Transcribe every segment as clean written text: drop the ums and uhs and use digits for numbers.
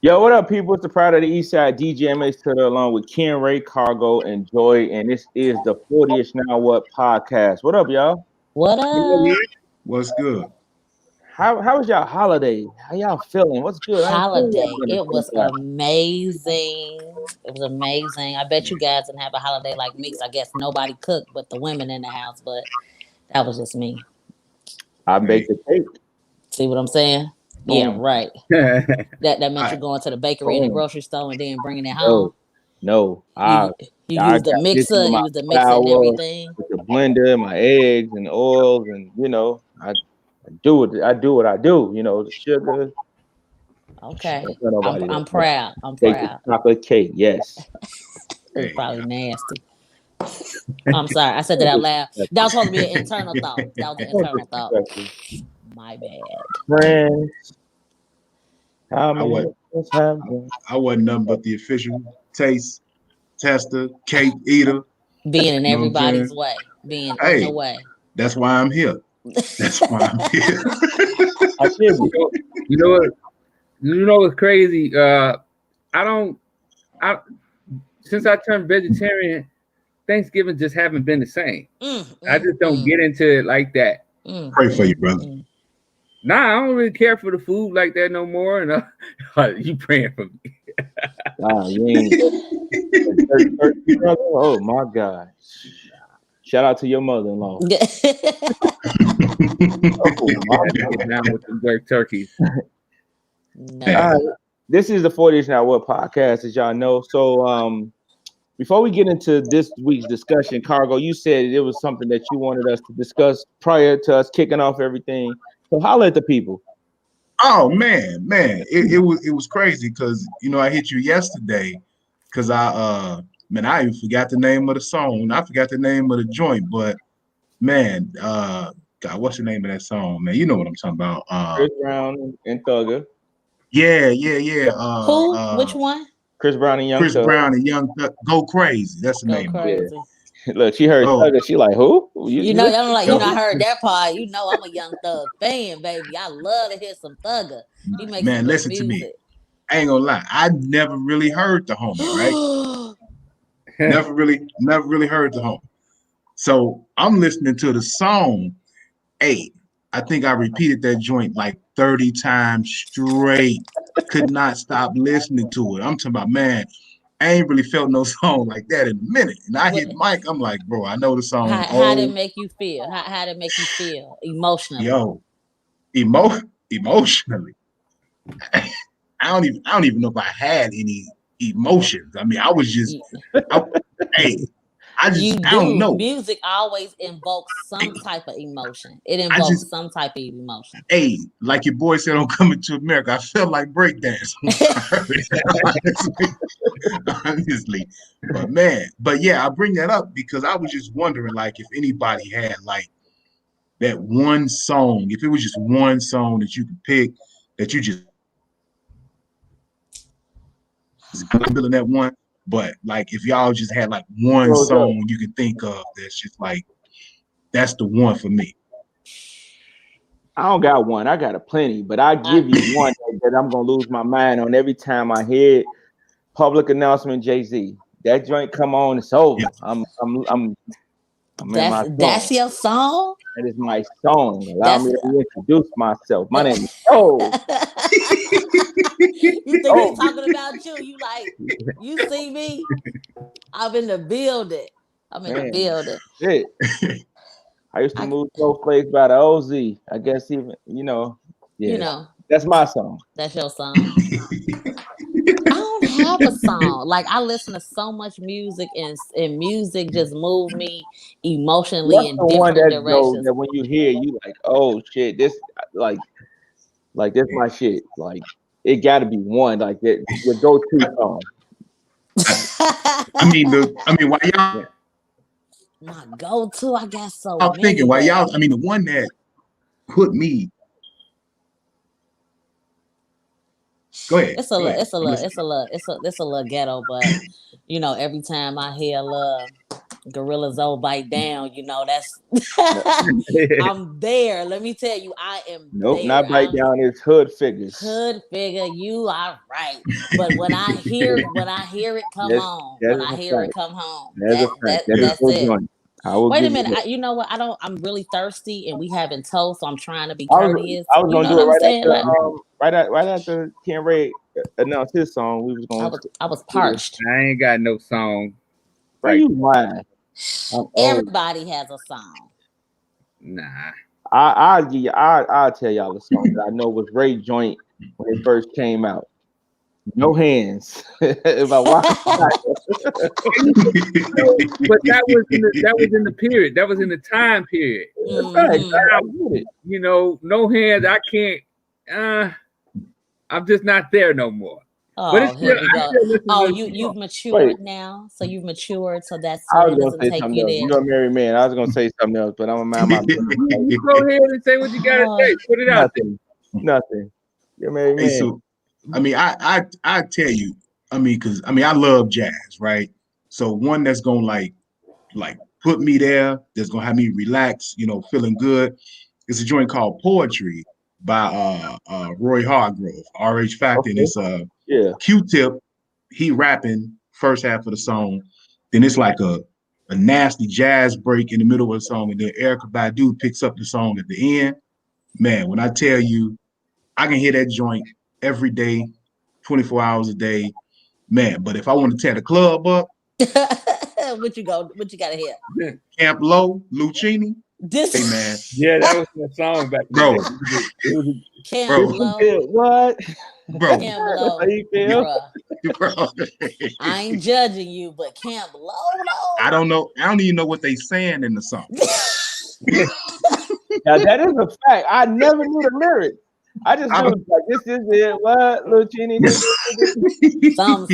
Yo, what up, people? It's the Pride of the East Side DJ MH Twitter along with Ken Ray, Cargo, and Joy. And this is the 40ish Now What podcast. What up, y'all? What up? What's good? How was y'all holiday? How y'all feeling? What's good? I ain't seen Holiday. y'all in It was the amazing. It was amazing. I bet you guys didn't have a holiday like me. 'Cause I guess nobody cooked but the women in the house, but that was just me. I baked the cake. See what I'm saying? Yeah, Boom. right. That meant you I, going to the bakery and the Boom. grocery store and then bringing it No, home. no. You you I used the got busy mixer, with my you used the mixer and flour, everything. with the blender, my eggs and oils, and I do what I do. The sugar. Okay. Don't tell nobody I'm that. proud. I'm Bake the proud. chocolate cake. Yes. It's hey, probably nasty. I'm sorry. I said that out loud. That was supposed to be an internal thought. That was an internal thought. My bad. Friends, how I many was of us have been? I wasn't nothing but the official taste tester, cake eater. Being in You know what I'm everybody's saying? way. Being in the Hey, way. that's why I'm here. That's why I'm here. I should be. You know what? You know what's crazy? I don't. I since I turned vegetarian, Thanksgiving just haven't been the same. I just don't get into it like that. Pray for you, brother. Nah, I don't really care for the food like that no more. And you praying for me? Wow, you ain't turkey, brother? Oh my God! Shout out to your mother-in-law. Oh my Get God! down with the jerk turkeys. No. Hey. All right. This is the 40ish Now What podcast, as y'all know. So, before we get into this week's discussion, Cargo, you said it was something that you wanted us to discuss prior to us kicking off everything. So, holler at the people. Oh man, it was crazy because I hit you yesterday because I even forgot the name of the song. I forgot the name of the joint, but man, God, what's the name of that song, man? You know what I'm talking about. Chris Brown and Thugger. Yeah. Who? Which one? Chris Brown and Young Chris Thug. Brown and Young Thug, Go Crazy. That's the Go name of it. crazy. Look, she heard Oh, Thugger. She like, who? You You know, listen I'm like, to you know, I Thugger? heard that part. You know, I'm a Young Thug fan, baby. I love to hear some Thugger. He makes some man, good listen to me. music. I ain't gonna lie. I never really heard the homie, right? Never really heard the homie. So I'm listening to the song. Hey, I think I repeated that joint like 30 times straight. Could not stop listening to it. I'm talking about, man, I ain't really felt no song like that in a minute. And I What? hit Mike, I'm like, bro, I know the song How did it old. make you feel? How did it make you feel emotionally? Yo, emotionally. I don't even know if I had any emotions. I mean, I was just I, hey, You I don't do. know. Music always invokes some type of emotion. It I invokes just some type of emotion. hey, like your boy said on Coming to America, I felt like breakdance when I heard it. Honestly. But yeah, I bring that up because I was just wondering like if anybody had like that one song, if it was just one song that you could pick that you just feeling that one. But like if y'all just had like one Close up. song you can think of that's just like that's the one for me. I don't got one. I got a plenty, but I give you one that I'm gonna lose my mind on every time I hear it. Public announcement, Jay-Z. That joint come on, it's over. Yeah. I'm in my That's song. your song. That is my song. Allow That's me to introduce myself. My name is you think he's Oh. talking about you? You like you see me? I'm in the building. I'm in the Man, building. shit. I used to I, move snowflakes by the OZ. I guess even you yeah. know, That's my song. that's your song. I don't have a song. Like I listen to so much music, and music just move me emotionally What's in the one different that directions. when you hear you like, oh shit, this like this my shit. Like it gotta be one like that your go-to song. I mean, why y'all Yeah. My go-to, I got so thinking? many, Why but y'all? I mean, the one that put me. Go ahead. it's a Go little, ahead. it's a I'm little, listening. it's a little, it's a little ghetto. But you know, every time I hear love, Gorilla Zoe bite down. You know, that's I'm there. Let me tell you, I am Nope, there. not bite down. It's hood figures. Hood figure, you are right. But when I hear it come on. When I hear it come home. That's a fact. That's it. Wait a minute. You know what? I'm really thirsty and we having toast, so I'm trying to be courteous. I was gonna do it right after Ken Ray announced his song. We was going. I was parched. I ain't got no song. Right. You lying? Everybody has a song. Nah. I'll tell y'all the song that I know was Ray joint when it first came out. No hands. If I watch, but that was in the period. That was in the time period. Mm-hmm. You know, no hands. I can't. I'm just not there no more. Oh, but it's still, you've matured now. So you've matured. So that's I was gonna say something else. You're a married man. I was gonna say something else, but I'm a man. You go ahead and say what you gotta say. Put it out there. Nothing. You're a married man. So, I mean, I tell you, I mean, because I love jazz, right? So one that's gonna like put me there, that's gonna have me relax, you know, feeling good. It's a joint called Poetry by Roy Hargrove, R.H. Factor. And it's Q-Tip, he rapping first half of the song. Then it's like a nasty jazz break in the middle of the song, and then Erykah Badu picks up the song at the end. Man, when I tell you, I can hear that joint every day, 24 hours a day. Man, but if I want to tear the club up, what you gotta hear? Camp Low, Lucchini. Hey man. Yeah, that was the song back then. Camp Low. What? Bro. Camp Low. How you feel? Bro. I ain't judging you, but Camp Low. I don't know. I don't even know what they saying in the song. Now that is a fact. I never knew the lyrics. I just knew like this is it. What, Lucchini? Some.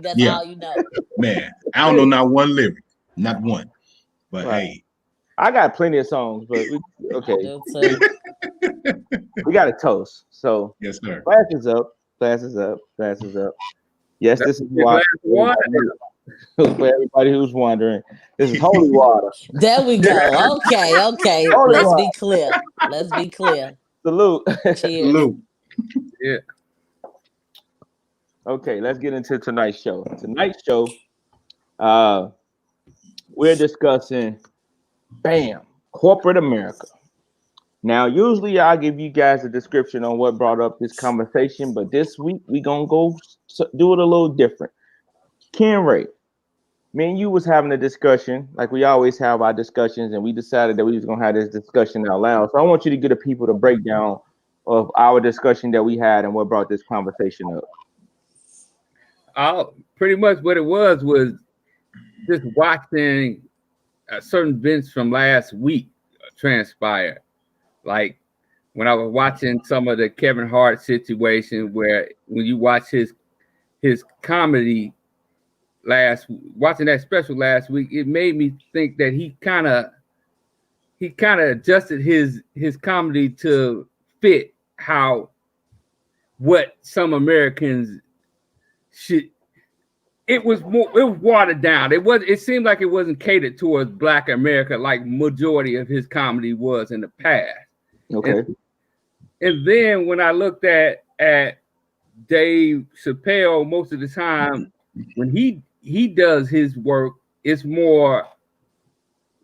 That's all you know. Man, I don't know not one lyric, not one. But hey, I got plenty of songs, but okay. We got a toast. So yes, sir. Glasses up. Yes, this is water. For everybody who's wondering, this is holy water. There we go. Okay. Let's be clear. Salute. Cheers. Salute. Yeah. Okay, let's get into tonight's show. Tonight's show, we're discussing, corporate America. Now, usually I give you guys a description on what brought up this conversation, but this week we're gonna go do it a little different. Ken Ray, me and you was having a discussion, like we always have our discussions, and we decided that we was gonna have this discussion out loud. So I want you to get the people the breakdown of our discussion that we had and what brought this conversation up. Pretty much what it was just watching certain events from last week transpire. Like when I was watching some of the Kevin Hart situation, where when you watch his comedy watching that special last week, it made me think that he kind of adjusted his comedy to fit what some Americans should. It was watered down. It seemed like it wasn't catered towards Black America like majority of his comedy was in the past. Okay. And then when I looked at Dave Chappelle, most of the time when he does his work, it's more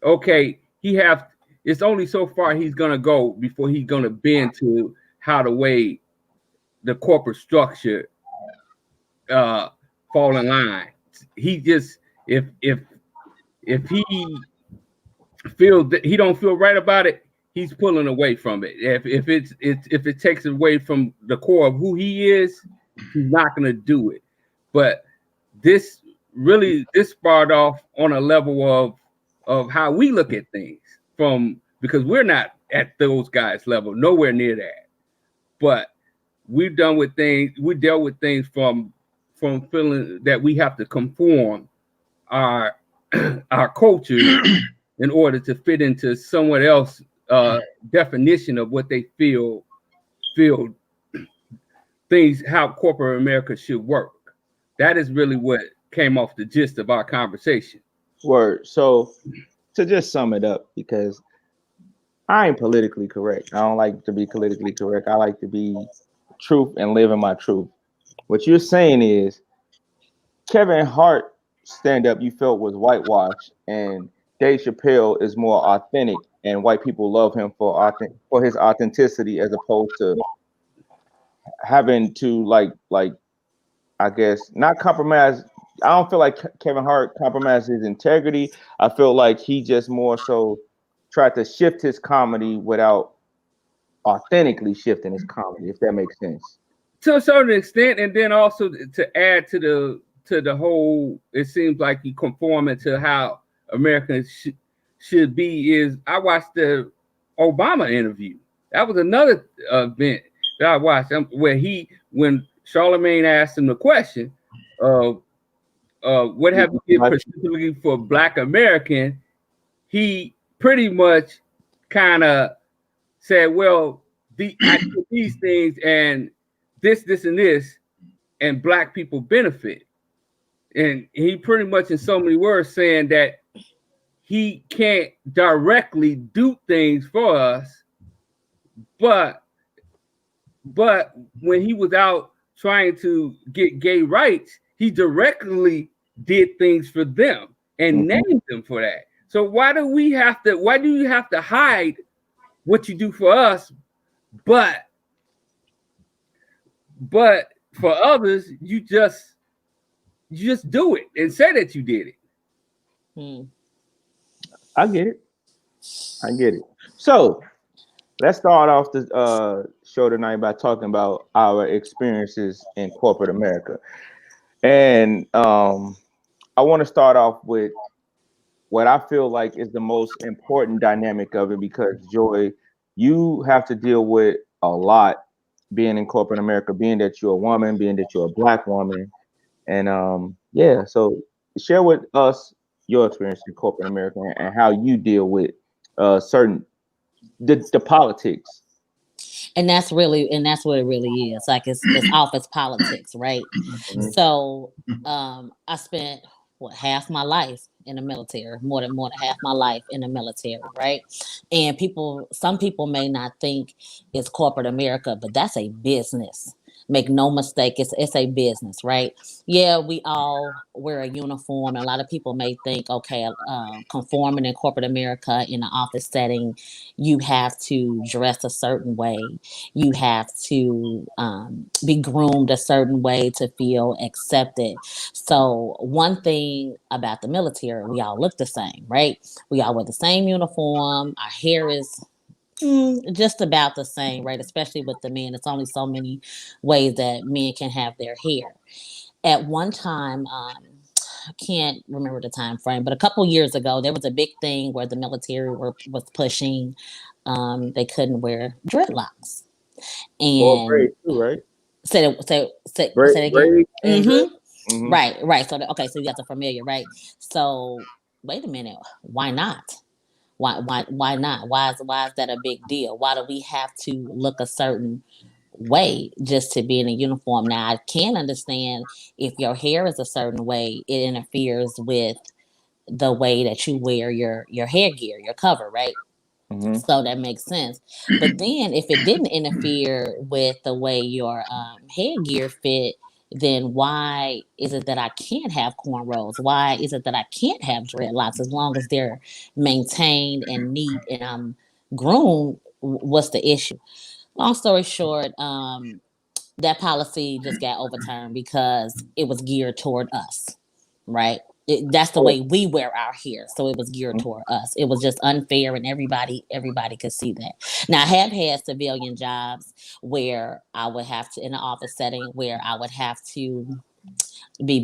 okay. It's only so far he's gonna go before he's gonna bend to how the way the corporate structure fall in line. He just if he feels that he don't feel right about it, he's pulling away from it. If it takes away from the core of who he is, he's not gonna do it. But this sparred off on a level of how we look at things because we're not at those guys' level, nowhere near that. But we dealt with things from feeling that we have to conform our culture in order to fit into someone else's definition of what they feel things, how corporate America should work. That is really what came off the gist of our conversation. Word. So to just sum it up, because I ain't politically correct. I don't like to be politically correct. I like to be truth and live in my truth. What you're saying is Kevin Hart stand up you felt was whitewashed, and Dave Chappelle is more authentic, and white people love him for his authenticity as opposed to having to like I guess not compromise. I don't feel like Kevin Hart compromised his integrity. I feel like he just more so tried to shift his comedy without authentically shifting his comedy, if that makes sense. To a certain extent, and then also to add to the whole, it seems like he conforming to how Americans should be. Is I watched the Obama interview. That was another event that I watched where when Charlemagne asked him the question, what have you did specifically for Black American, he pretty much kind of said, well, I do these things and this, and this, and Black people benefit. And he pretty much in so many words saying that he can't directly do things for us, but when he was out trying to get gay rights, he directly did things for them and named them for that. So why do you have to hide what you do for us, but for others you just do it and say that you did it? I get it. So let's start off the show tonight by talking about our experiences in corporate America. And I want to start off with what I feel like is the most important dynamic of it, because Joy, you have to deal with a lot being in corporate America, being that you're a woman, being that you're a Black woman. And yeah, so share with us your experience in corporate America and how you deal with certain the politics. And that's what it really is. Like it's office politics, right? So I spent half my life in the military, more than half my life in the military, right? And some people may not think it's corporate America, but that's a business. Make no mistake, it's a business, right? Yeah, we all wear a uniform. And a lot of people may think, okay, conforming in corporate America in an office setting, you have to dress a certain way. You have to be groomed a certain way to feel accepted. So one thing about the military, we all look the same, right? We all wear the same uniform. Our hair is just about the same, right? Especially with the men. It's only so many ways that men can have their hair. At one time, I can't remember the time frame, but a couple years ago, there was a big thing where the military was pushing. They couldn't wear dreadlocks, Or and braids too, right? say it again. Mm-hmm. Right. So so you guys are familiar, right? So wait a minute, why not? Why not? Why is that a big deal? Why do we have to look a certain way just to be in a uniform? Now I can understand if your hair is a certain way, it interferes with the way that you wear your hair gear, your cover, right? So that makes sense. But then if it didn't interfere with the way your headgear fit, then why is it that I can't have cornrows? Why is it that I can't have dreadlocks as long as they're maintained and neat and I'm groomed? What's the issue? Long story short, that policy just got overturned because it was geared toward us, right? That's the way we wear our hair, so it was geared toward us. It was just unfair, and everybody could see that. Now I have had civilian jobs where I would have to, in an office setting, where I would have to be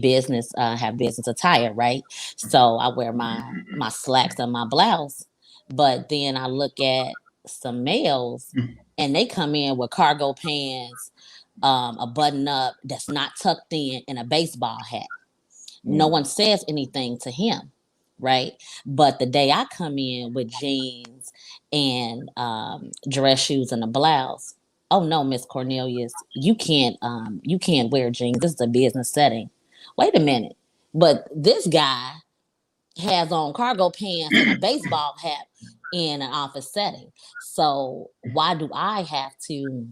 have business attire, right? So I wear my slacks and my blouse, but then I look at some males and they come in with cargo pants, a button up that's not tucked in, and a baseball hat. No one says anything to him, right? But the day I come in with jeans and dress shoes and a blouse, oh no, Miss Cornelius, you can't wear jeans. This is a business setting. Wait a minute, but this guy has on cargo pants and a baseball hat in an office setting. So why do I have to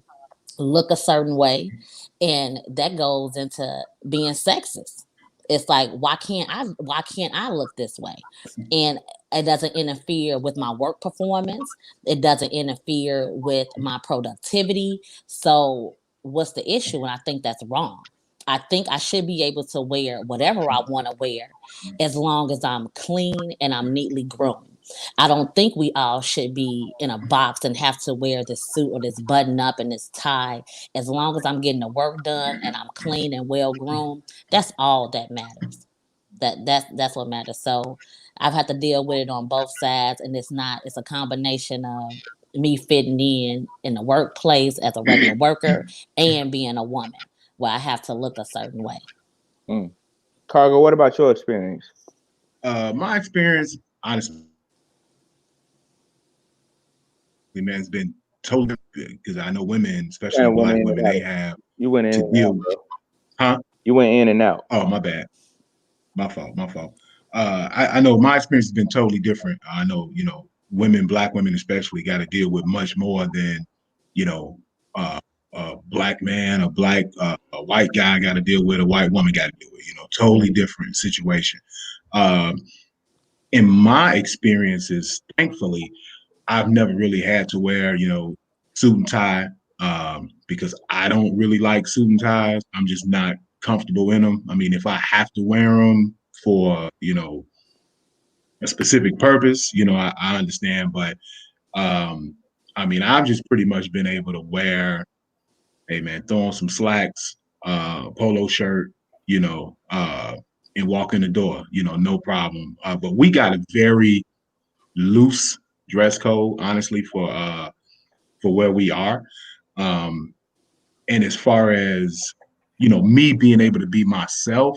look a certain way? And that goes into being sexist. It's like, why can't I look this way? And it doesn't interfere with my work performance. It doesn't interfere with my productivity. So what's the issue? And I think that's wrong. I think I should be able to wear whatever I want to wear as long as I'm clean and I'm neatly groomed. I don't think we all should be in a box and have to wear this suit or this button up and this tie. As long as I'm getting the work done and I'm clean and well groomed, that's all that matters. That's what matters. So I've had to deal with it on both sides, and it's a combination of me fitting in the workplace as a regular worker and being a woman where I have to look a certain way. Cargo, what about your experience? My experience, honestly, man, has been totally good because I know women, especially black women, they have you went in to deal with. Huh? You went in and out. Oh, my bad. My fault. I know my experience has been totally different. I know, women, black women especially, got to deal with much more than, a black man, a white guy got to deal with, a white woman got to deal with, totally different situation. In my experiences, thankfully, I've never really had to wear, suit and tie, because I don't really like suit and ties. I'm just not comfortable in them. I mean, if I have to wear them for, a specific purpose, I understand. But I mean, I've just pretty much been able to wear, hey man, throw on some slacks, polo shirt, and walk in the door, no problem. But we got a very loose dress code, honestly, for where we are. And as far as, me being able to be myself,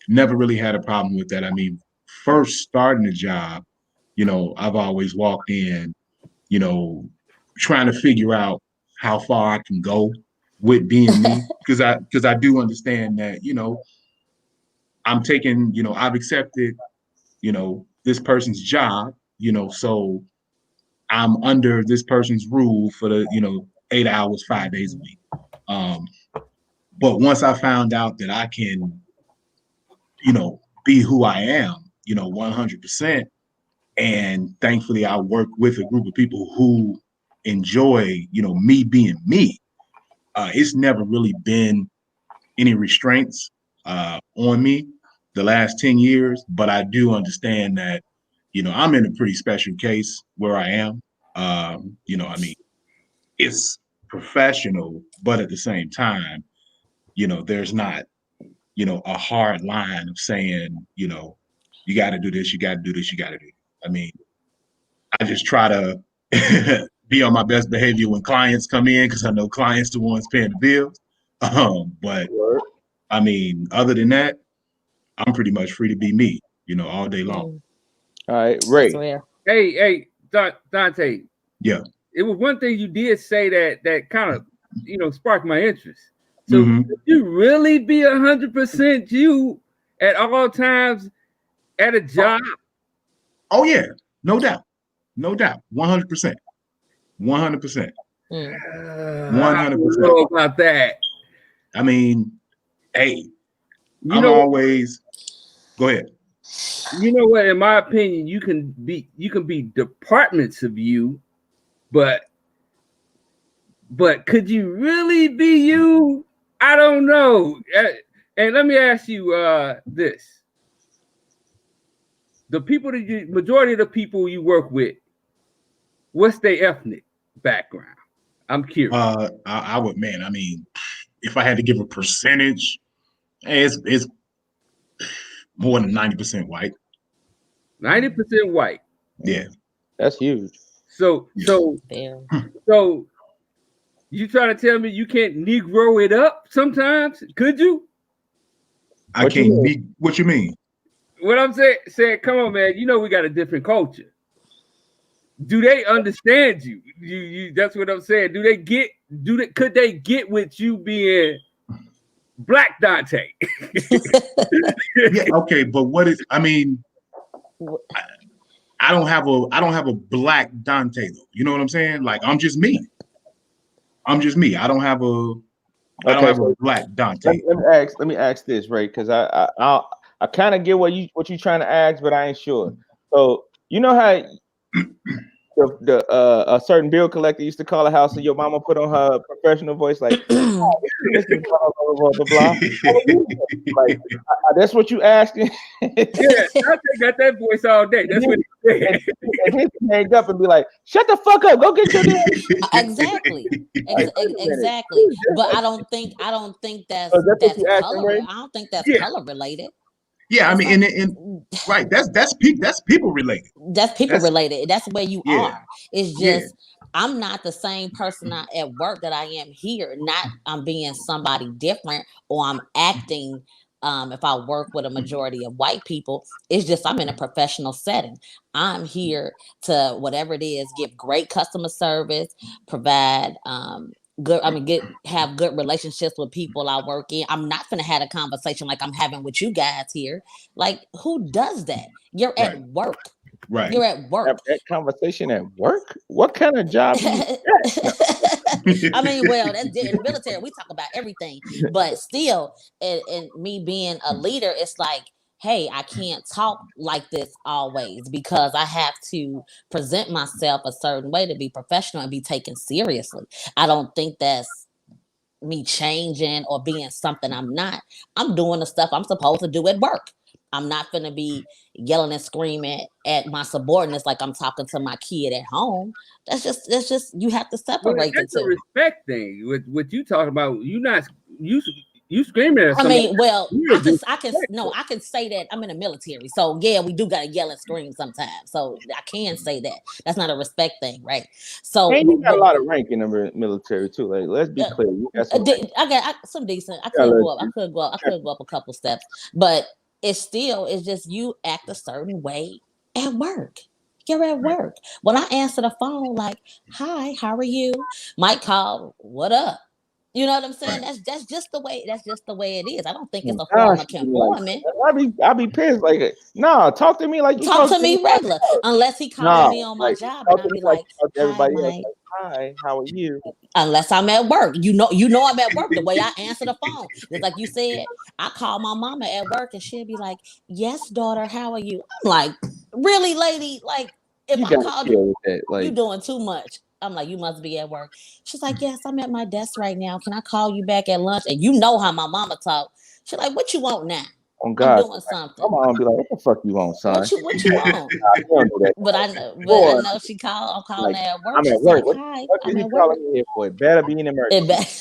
never really had a problem with that. I mean, first starting the job, I've always walked in, trying to figure out how far I can go with being me, because I do understand that, I'm taking, I've accepted, this person's job, so I'm under this person's rule for the, 8 hours, 5 days a week. But once I found out that I can, be who I am, 100%. And thankfully I work with a group of people who enjoy, me being me. It's never really been any restraints on me the last 10 years, but I do understand that, I'm in a pretty special case where I am. I mean, it's professional, but at the same time, there's not, a hard line of saying, you got to do this, you got to do this, you got to do. I mean, I just try to be on my best behavior when clients come in, because I know clients the ones paying the bills. But I mean, other than that, I'm pretty much free to be me, all day long. All right, Ray. Hey, Dante. Yeah. It was one thing you did say that kind of, sparked my interest. So could you really be 100% you at all times at a job? Oh yeah, no doubt, 100%, 100%, 100%. Know about that. I mean, hey, always. Go ahead. You know what? In my opinion, you can be departments of you, but could you really be you? I don't know. And let me ask you this: majority of the people you work with, what's their ethnic background? I'm curious. I would, man. I mean, if I had to give a percentage, it's more than 90% white. 90% white. Yeah, that's huge. So you trying to tell me you can't Negro it up sometimes? Could you? I can't. What you mean? What I'm saying, come on, man. We got a different culture. Do they understand you? You that's what I'm saying. Could they get with you being Black Dante. Yeah, okay, but what is? I mean, I don't have a black Dante though. You know what I'm saying? Like I'm just me. I don't have a black Dante. Let me ask this, right? Because I kind of get what you're trying to ask, but I ain't sure. So you know how a certain bill collector used to call a house, and your mama put on her professional voice like, oh, this is blah, blah, blah, blah, blah. Like, that's what you asking? Yeah, I got that voice all day. That's what he said. And he can hang up and be like, shut the fuck up, go get your damn. Exactly. Exactly. But I don't think that's color. I don't think that's color related. Yeah, I mean, right. That's people related. That's people related. That's where you are. It's just I'm not the same person at work that I am here. Not I'm being somebody different or I'm acting. If I work with a majority of white people, it's just I'm in a professional setting. I'm here to whatever it is, give great customer service, provide good. I mean, have good relationships with people I work in. I'm not gonna have a conversation like I'm having with you guys here. Like, who does that? You're at work. Right. You're at work. That conversation at work? What kind of job? I mean, well, that's in the military. We talk about everything, but still, and me being a leader, it's like, hey, I can't talk like this always because I have to present myself a certain way to be professional and be taken seriously. I don't think that's me changing or being something I'm not. I'm doing the stuff I'm supposed to do at work. I'm not going to be yelling and screaming at my subordinates like I'm talking to my kid at home. That's just you have to separate the two. That's a respect thing. With what you talking about, you screaming at somebody. I mean, well, I can say that I'm in the military. So yeah, we do gotta yell and scream sometimes. So I can say that. That's not a respect thing, right? So and you got a lot of rank in the military too. Like, let's be clear. You got I got some decent. I could go up a couple steps, but it's just you act a certain way at work. You're at work. When I answer the phone, like, hi, how are you? Might call, what up? You know what I'm saying? Right. That's just the way it is. I don't think it's a form of conforming. I be pissed. Like, no, talk to me like you talk to me regular. Unless he calls me on my job and I'll be like, hi, Mike. Hi, how are you? Unless I'm at work. You know I'm at work. The way I answer the phone. It's like you said, I call my mama at work and she'll be like, yes, daughter, how are you? I'm like, really, lady? Like, if I called you, you doing too much. I'm like, you must be at work. She's like, yes, I'm at my desk right now. Can I call you back at lunch? And you know how my mama talk. She's like, what you want now? Oh God, I'm doing something. My mom be like, what the fuck you want, son? What you want? But I know she called. I'm calling like, her at work. I'm at work. Like, hi, what are you calling me here for? It better be an emergency.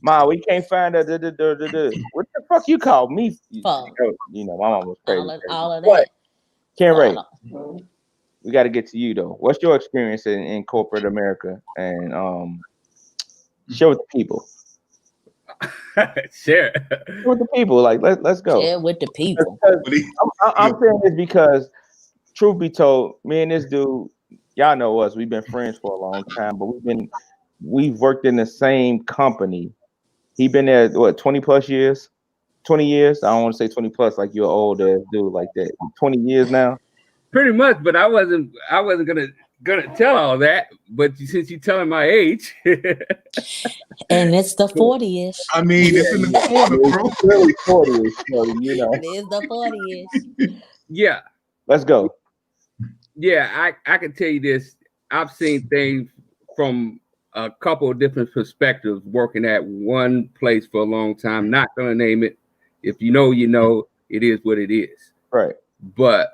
Ma, we can't find her. What the fuck you call me? You know, my mom was crazy. All of that. Ken Ray, we got to get to you though. What's your experience in corporate America? And share with the people. Share with the people. Like let's go. Share with the people. I'm saying this because, truth be told, me and this dude, y'all know us. We've been friends for a long time, but we've worked in the same company. He been there 20 plus years. 20 years. I don't want to say 20 plus like you're old ass dude like that. 20 years now. Pretty much, but I wasn't gonna tell all that. But since you're telling my age, and it's the 40ish. I mean, it's in the corner, bro. It's really 40ish, so, you know. It is the 40ish. Yeah. Let's go. Yeah, I can tell you this. I've seen things from a couple of different perspectives working at one place for a long time. Not gonna name it. If you know, you know. It is what it is. Right. But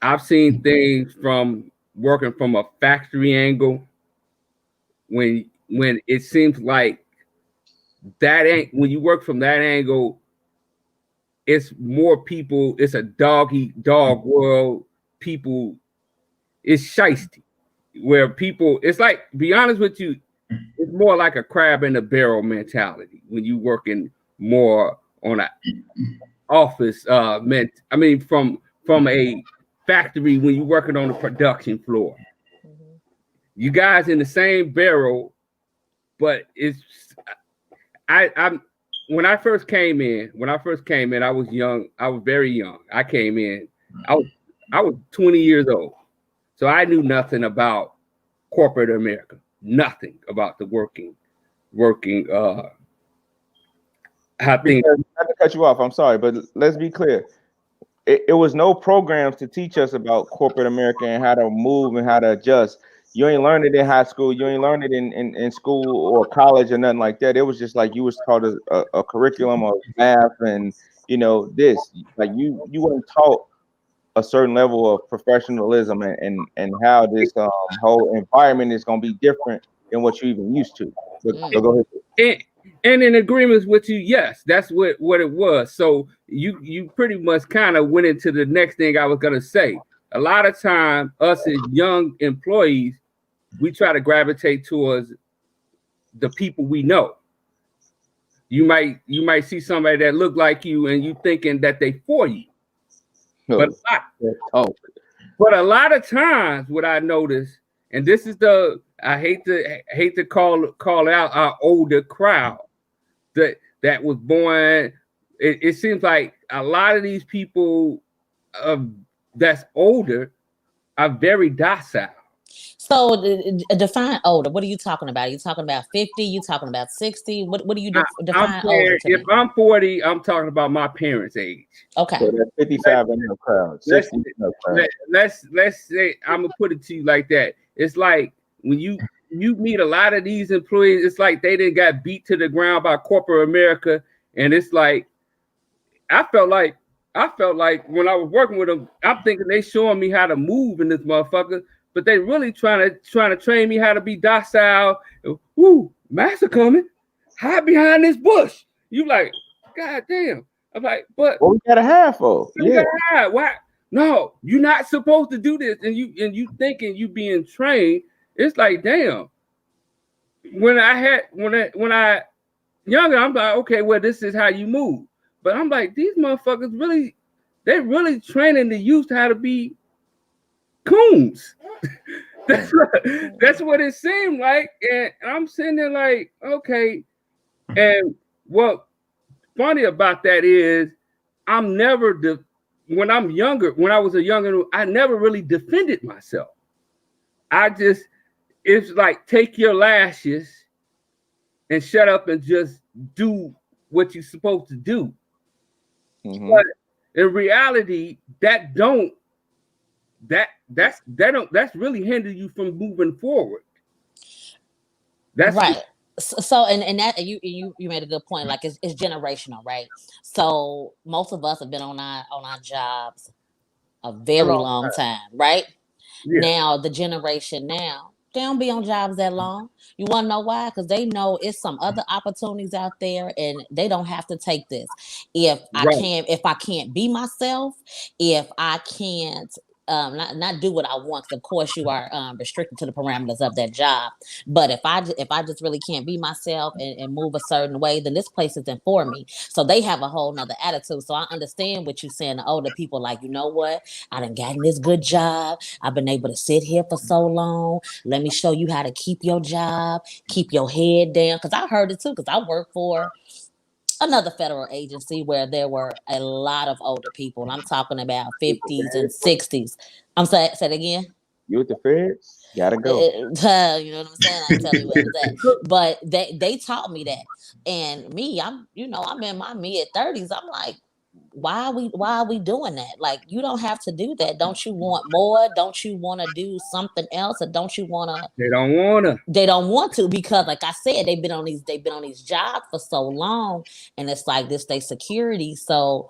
I've seen things from working from a factory angle when it seems like that ain't when you work from that angle, it's more people, it's a dog eat dog world. People, it's shiesty. Where people, it's like, be honest with you, it's more like a crab in a barrel mentality when you working more on a office from a factory when you're working on the production floor. Mm-hmm. You guys in the same barrel, but it's when I first came in, I was young. I was very young. I came in. I was 20 years old, so I knew nothing about corporate America. Nothing about the working. How things. Not to cut you off, I'm sorry, but let's be clear. It was no programs to teach us about corporate America and how to move and how to adjust. You ain't learned it in high school. You ain't learned it in school or college or nothing like that. It was just like you was taught a curriculum of math and this. Like you weren't taught a certain level of professionalism and how this whole environment is going to be different than what you even used to. But go ahead. And in agreements with you, yes, that's what it was. So you pretty much kind of went into the next thing I was gonna say. A lot of time, us as young employees, we try to gravitate towards the people we know. You might see somebody that look like you, and you thinking that they for you. But a lot of times, what I notice, and this is I hate to call out our older crowd that was born. It seems like a lot of these people that's older are very docile. So define older. What are you talking about? Are you talking about 50? You talking about 60? What do you define older to If me? I'm 40, I'm talking about my parents' age. Okay. So that's 55 in the crowd. 60 in the crowd. Let's say, I'm gonna put it to you like that. It's like when you meet a lot of these employees, it's like they didn't got beat to the ground by corporate America, and it's like I felt like when I was working with them, I'm thinking they showing me how to move in this motherfucker, but they really trying to train me how to be docile. Ooh, master coming, hide behind this bush. You like, God damn. I'm like, but what we gotta have for? Yeah. Why? No, you're not supposed to do this, and you thinking you being trained. It's like, damn. When I younger, I'm like, okay, well, this is how you move. But I'm like, these motherfuckers they're really training the youth how to be coons. That's what it seemed like. And I'm sitting there like, okay. And what funny about that is when I was a younger, I never really defended myself. It's like, take your lashes and shut up and just do what you're supposed to do. Mm-hmm. But in reality, that's really hinder you from moving forward. That's right. So and that you made a good point. Like it's generational, right? So most of us have been on our jobs a very long time, right? Yeah. Now the generation now, they don't be on jobs that long. You want to know why? Because they know it's some other opportunities out there, and they don't have to take this. If I can't be myself, if I can't not do what I want, because of course you are restricted to the parameters of that job. But if I just really can't be myself and move a certain way, then this place isn't for me. So they have a whole nother attitude. So I understand what you're saying. The older people, like, you know what? I done gotten this good job. I've been able to sit here for so long. Let me show you how to keep your job, keep your head down. Because I heard it too, because I work for another federal agency where there were a lot of older people. I'm talking about 50s and 60s. I'm saying, say it again. You with the feds? Gotta go. You know what I'm saying? I tell you where it's at. But they taught me that. And me, I'm in my mid 30s. I'm like, why are we doing that? Like, you don't have to do that. Don't you want more? Don't you want to do something else? Or don't you want to? They don't want to, because like I said, they've been on these jobs for so long, and it's like this they security. So,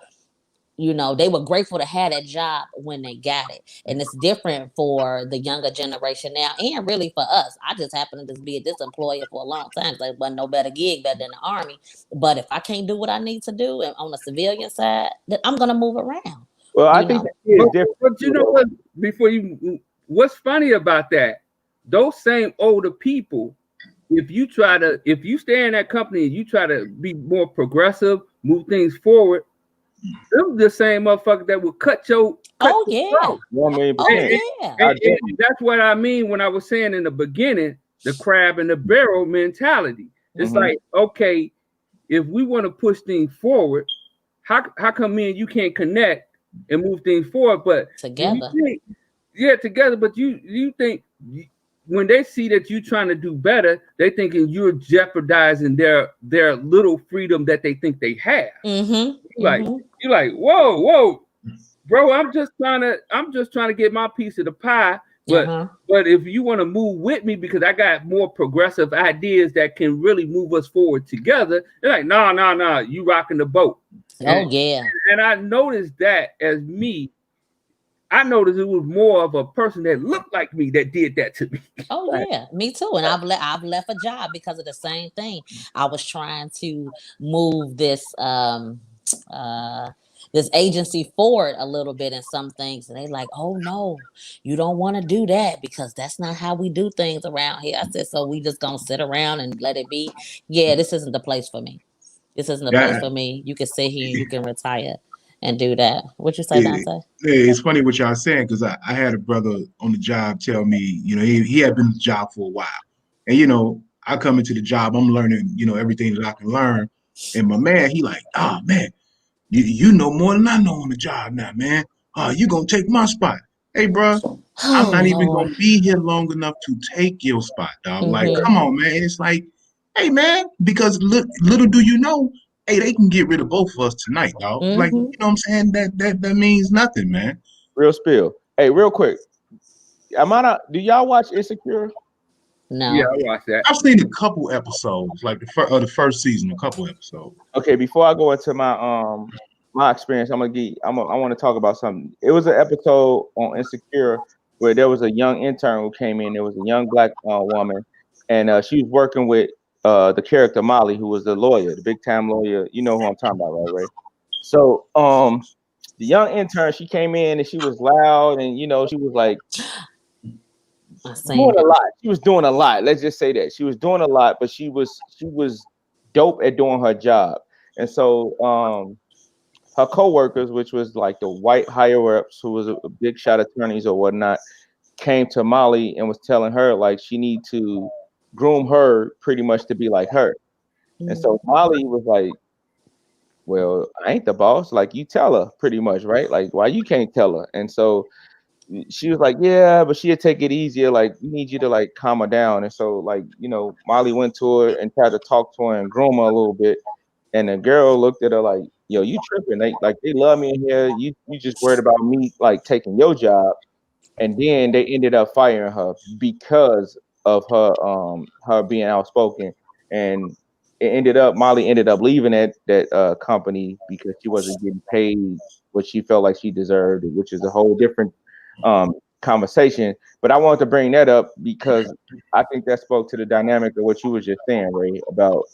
they were grateful to have that job when they got it. And it's different for the younger generation now, and really for us. I just happen to just be at this employer for a long time. Like, wasn't no better gig better than the Army. But if I can't do what I need to do on the civilian side, then I'm gonna move around. Well, I think that is different. But you know what? What's funny about that? Those same older people, if you stay in that company and you try to be more progressive, move things forward, them the same motherfucker that will cut your throat. Yeah. And that's what I mean when I was saying in the beginning, the crab in the barrel mentality. It's like, okay, if we want to push things forward, how come me and you can't connect and move things forward? But together, together. But you think when they see that you trying to do better, they thinking you're jeopardizing their little freedom that they think they have. You're like, whoa, bro, I'm just trying to get my piece of the pie. But if you want to move with me because I got more progressive ideas that can really move us forward together, they're like, nah, you rocking the boat. And I noticed that as me, I noticed it was more of a person that looked like me that did that to me. Oh yeah, me too. And I've left a job because of the same thing. I was trying to move this this agency forward a little bit in some things, and they like, oh no, you don't want to do that because that's not how we do things around here. I said, so we just gonna sit around and let it be? Yeah, this isn't the place for me. This isn't the place for me. You can sit here and you can retire and do that. What you say, Dante? It's funny what y'all saying because I had a brother on the job tell me, he had been in the job for a while. And, I come into the job, I'm learning, everything that I can learn. And my man, he like, oh, man, you know more than I know on the job now, man. You going to take my spot. Hey, bro, I'm not even going to be here long enough to take your spot, dog. Like, come on, man. It's like, hey, man, because little do you know, hey, they can get rid of both of us tonight, dog. Like, you know what I'm saying? That means nothing, man. Real spill. Hey, real quick. Do y'all watch Insecure? No. Yeah, I watched that. I've seen a couple episodes, like the first season, a couple episodes. Okay, before I go into my experience, I want to talk about something. It was an episode on Insecure where there was a young intern who came in. There was a young black woman, and she was working with the character Molly, who was the lawyer, the big time lawyer. You know who I'm talking about, right? So the young intern, she came in and she was loud, and she was like doing a lot. She was doing a lot. Let's just say that she was doing a lot, but she was dope at doing her job. And so her co-workers, which was like the white higher ups who was a big shot attorneys or whatnot, came to Molly and was telling her like she need to groom her pretty much to be like her. And so Molly was like, well, I ain't the boss. Like, you tell her pretty much, right? Like, why you can't tell her? And so she was like, yeah, but she'd take it easier. Like, we need you to like calm her down. And so like, Molly went to her and tried to talk to her and groom her a little bit. And the girl looked at her like, yo, you tripping. They love me in here. You just worried about me like taking your job. And then they ended up firing her because of her being outspoken. And Molly ended up leaving that company because she wasn't getting paid what she felt like she deserved, which is a whole different conversation. But I wanted to bring that up because I think that spoke to the dynamic of what you was just saying, Ray, about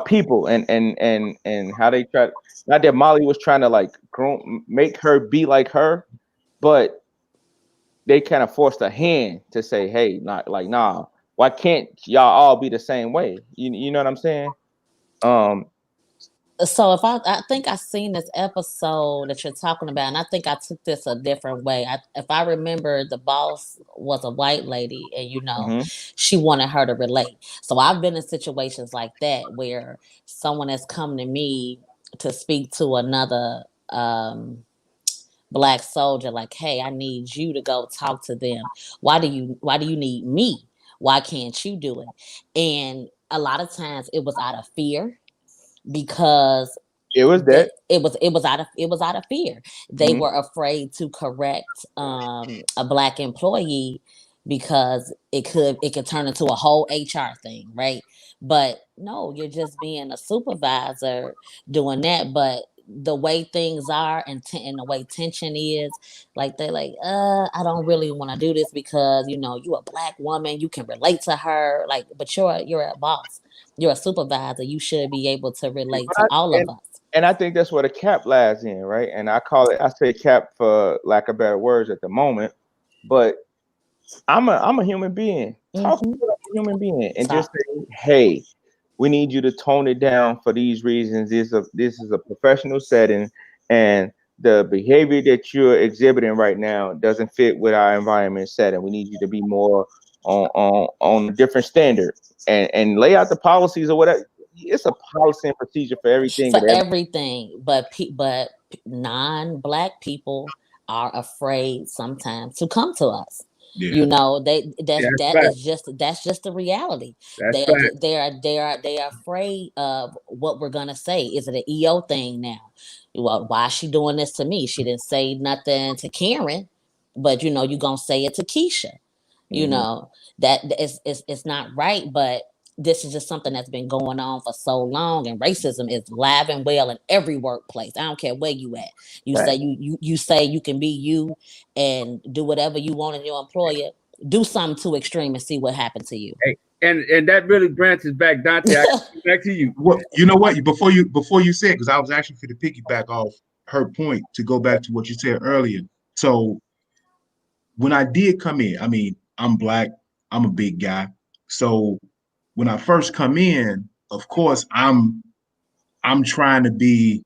people and how they try. Not that Molly was trying to like make her be like her, but they kind of forced a hand to say, hey, not like, nah, why can't y'all all be the same way? You know what I'm saying? So if I think I seen this episode that you're talking about, and I think I took this a different way. If I remember, the boss was a white lady, and she wanted her to relate. So I've been in situations like that where someone has come to me to speak to another black soldier, like, hey, I need you to go talk to them. Why do you need me? Why can't you do it? And a lot of times it was out of fear. Because it was out of fear. They were afraid to correct a black employee because it could turn into a whole HR thing, right? But no, you're just being a supervisor doing that. But the way things are and the way tension is, like they're like, I don't really want to do this because you're a black woman, you can relate to her, like, but you're a boss. You're a supervisor. You should be able to relate to all of us. And I think that's where the cap lies in, right? And I say cap for lack of better words at the moment, but I'm a human being. Talk to a human being and just say, hey, we need you to tone it down for these reasons. This is a professional setting, and the behavior that you're exhibiting right now doesn't fit with our environment setting. We need you to be more on a different standard and lay out the policies or whatever. it's a policy and procedure for everything. For everything, but non-black people are afraid sometimes to come to us. Yeah. You know, that's just the reality. They're afraid of what we're gonna say. Is it an EO thing now? Well, why is she doing this to me? She didn't say nothing to Karen, but you know, you're gonna say it to Keisha. You know, that it's not right, but this is just something that's been going on for so long, and racism is live and well in every workplace. I don't care where you at. You say you say you can be you and do whatever you want in your employer. Do something too extreme and see what happened to you. Hey, and that really branches back, Dante. Back to you. Well, you know what? Before you said, because I was actually for the piggyback off her point to go back to what you said earlier. So when I did come in, I mean, I'm black, I'm a big guy. So when I first come in, of course, I'm trying to be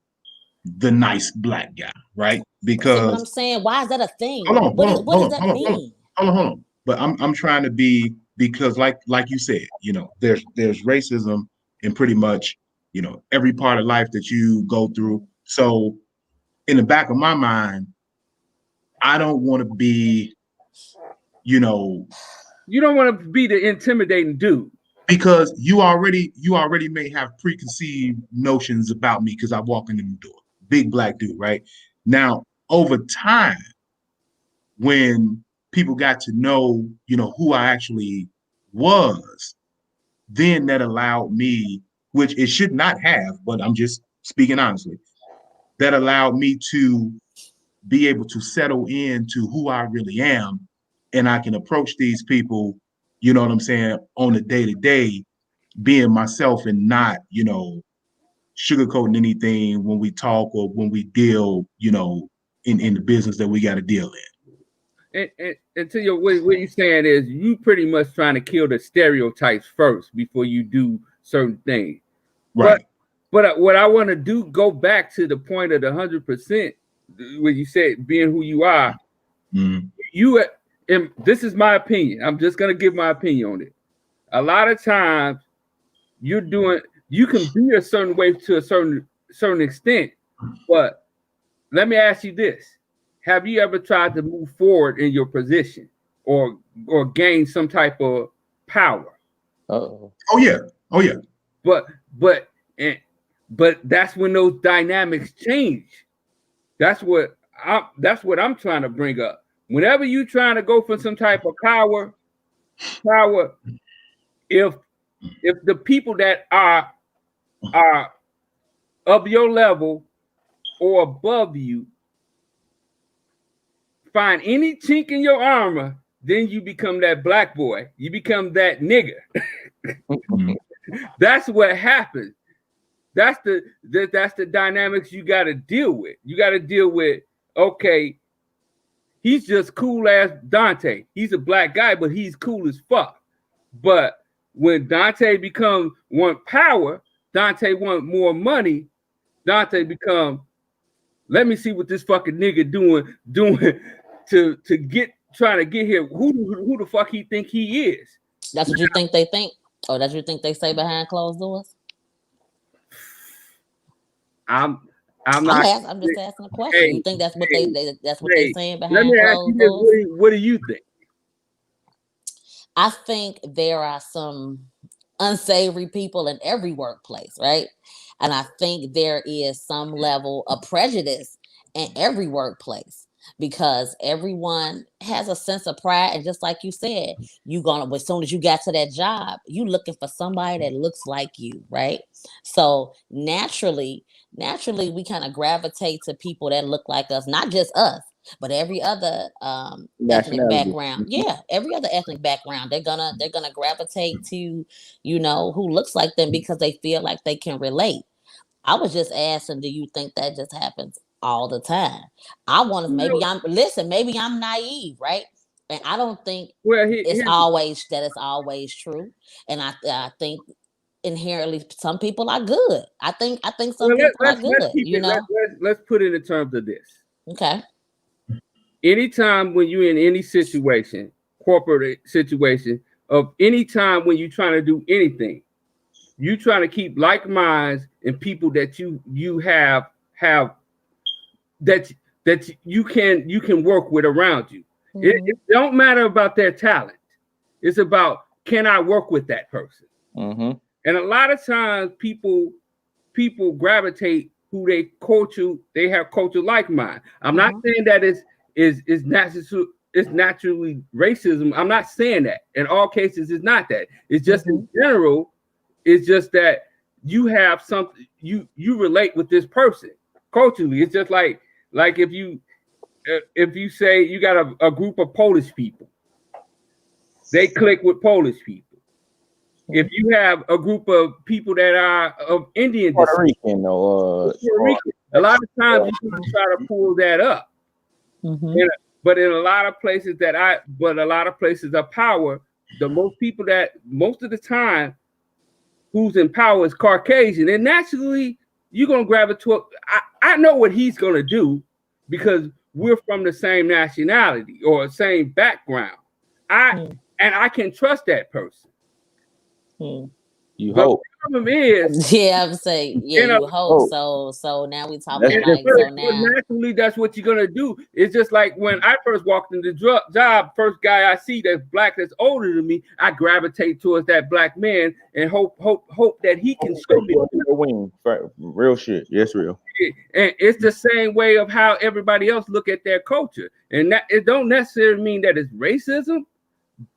the nice black guy, right? Because see what I'm saying? Why is that a thing? Hold on, What does that mean? Hold on. But I'm trying to be, because like you said, you know, there's racism in pretty much, you know, every part of life that you go through. So in the back of my mind, I don't want to be, you know, you don't want to be the intimidating dude. Because you already may have preconceived notions about me because I walk in the door. Big black dude, right? Now, over time, when people got to know, you know, who I actually was, then that allowed me, which it should not have, but I'm just speaking honestly, that allowed me to be able to settle into who I really am, and I can approach these people, you know what I'm saying, on a day-to-day, being myself and not, you know, sugarcoating anything when we talk or when we deal, you know, in the business that we got to deal in. And to your what you're saying is you pretty much trying to kill the stereotypes first before you do certain things. Right. But what I want to do, go back to the point of the 100%, when you said being who you are. Mm-hmm. And this is my opinion. I'm just gonna give my opinion on it. A lot of times you can be a certain way to a certain extent, but let me ask you this. Have you ever tried to move forward in your position or gain some type of power? Oh yeah. But that's when those dynamics change. That's what I'm trying to bring up. Whenever you trying to go for some type of power, if the people that are of your level or above you find any chink in your armor, then you become that black boy. You become that nigger. That's what happens. That's the dynamics you got to deal with. You got to deal with, okay, he's just cool as Dante. He's a black guy, but he's cool as fuck. But when Dante want power, Dante want more money, Dante become, let me see what this fucking nigga doing to trying to get here. Who the fuck he think he is? That's what you think they think? Or that's what you think they say behind closed doors? I'm just asking a question. Hey, you think that's what they saying behind closed doors? Let me ask you this. What do you think? I think there are some unsavory people in every workplace, right? And I think there is some level of prejudice in every workplace because everyone has a sense of pride. And just like you said, as soon as you got to that job, you looking for somebody that looks like you, right? So naturally, we kind of gravitate to people that look like us, not just us, but every other ethnic background. Yeah, every other ethnic background, they're gonna gravitate to, you know, who looks like them because they feel like they can relate. I was just asking, do you think that just happens all the time? I want to maybe I'm naive, right? And I don't think it's always true. And I think inherently some people are good. I think some people are good. Let's put it in terms of this. Okay. Anytime when you're in any situation, corporate situation, of any time when you're trying to do anything, You trying to keep like minds and people that you have that you can work with around you. It don't matter about their talent. It's about, can I work with that person? And a lot of times people gravitate who they have culture like mine. I'm not saying that is natural. It's naturally racism. I'm not saying that. In all cases, it's not that. It's just in general. It's just that you have something you relate with this person culturally. It's just like if you say you got a group of Polish people, they click with Polish people. If you have a group of people that are of Indian Puerto Rican, or Puerto Rican, a lot of times you can try to pull that up. But in a lot of places of power, most of the time who's in power is Caucasian, and naturally you're gonna gravitate. I know what he's gonna do because we're from the same nationality or same background. I can trust that person. You hope. The problem is, I'm saying, you hope. So now we talking naturally that's what you're gonna do. It's just like when I first walked into the job, first guy I see that's black, that's older than me, I gravitate towards that black man and hope that he can show me wing. Real shit. Yes, real. And it's the same way of how everybody else look at their culture, and that it don't necessarily mean that it's racism,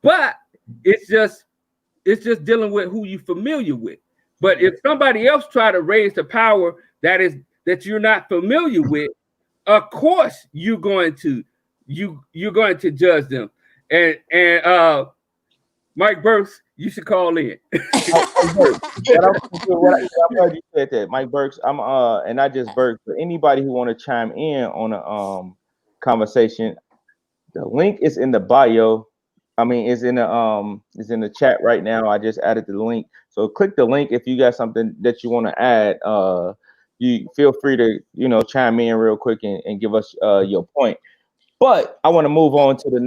but it's just dealing with who you're familiar with. But if somebody else try to raise the power that you're not familiar with, of course you're going to judge them. And Mike Burks, you should call in. I'm glad you said that, Mike Burks. And not just Burks, but anybody who want to chime in on a conversation, the link is in the bio. I mean, it's in the chat right now. I just added the link. So click the link if you got something that you want to add. You feel free to, chime in real quick and give us your point. But I want to move on to the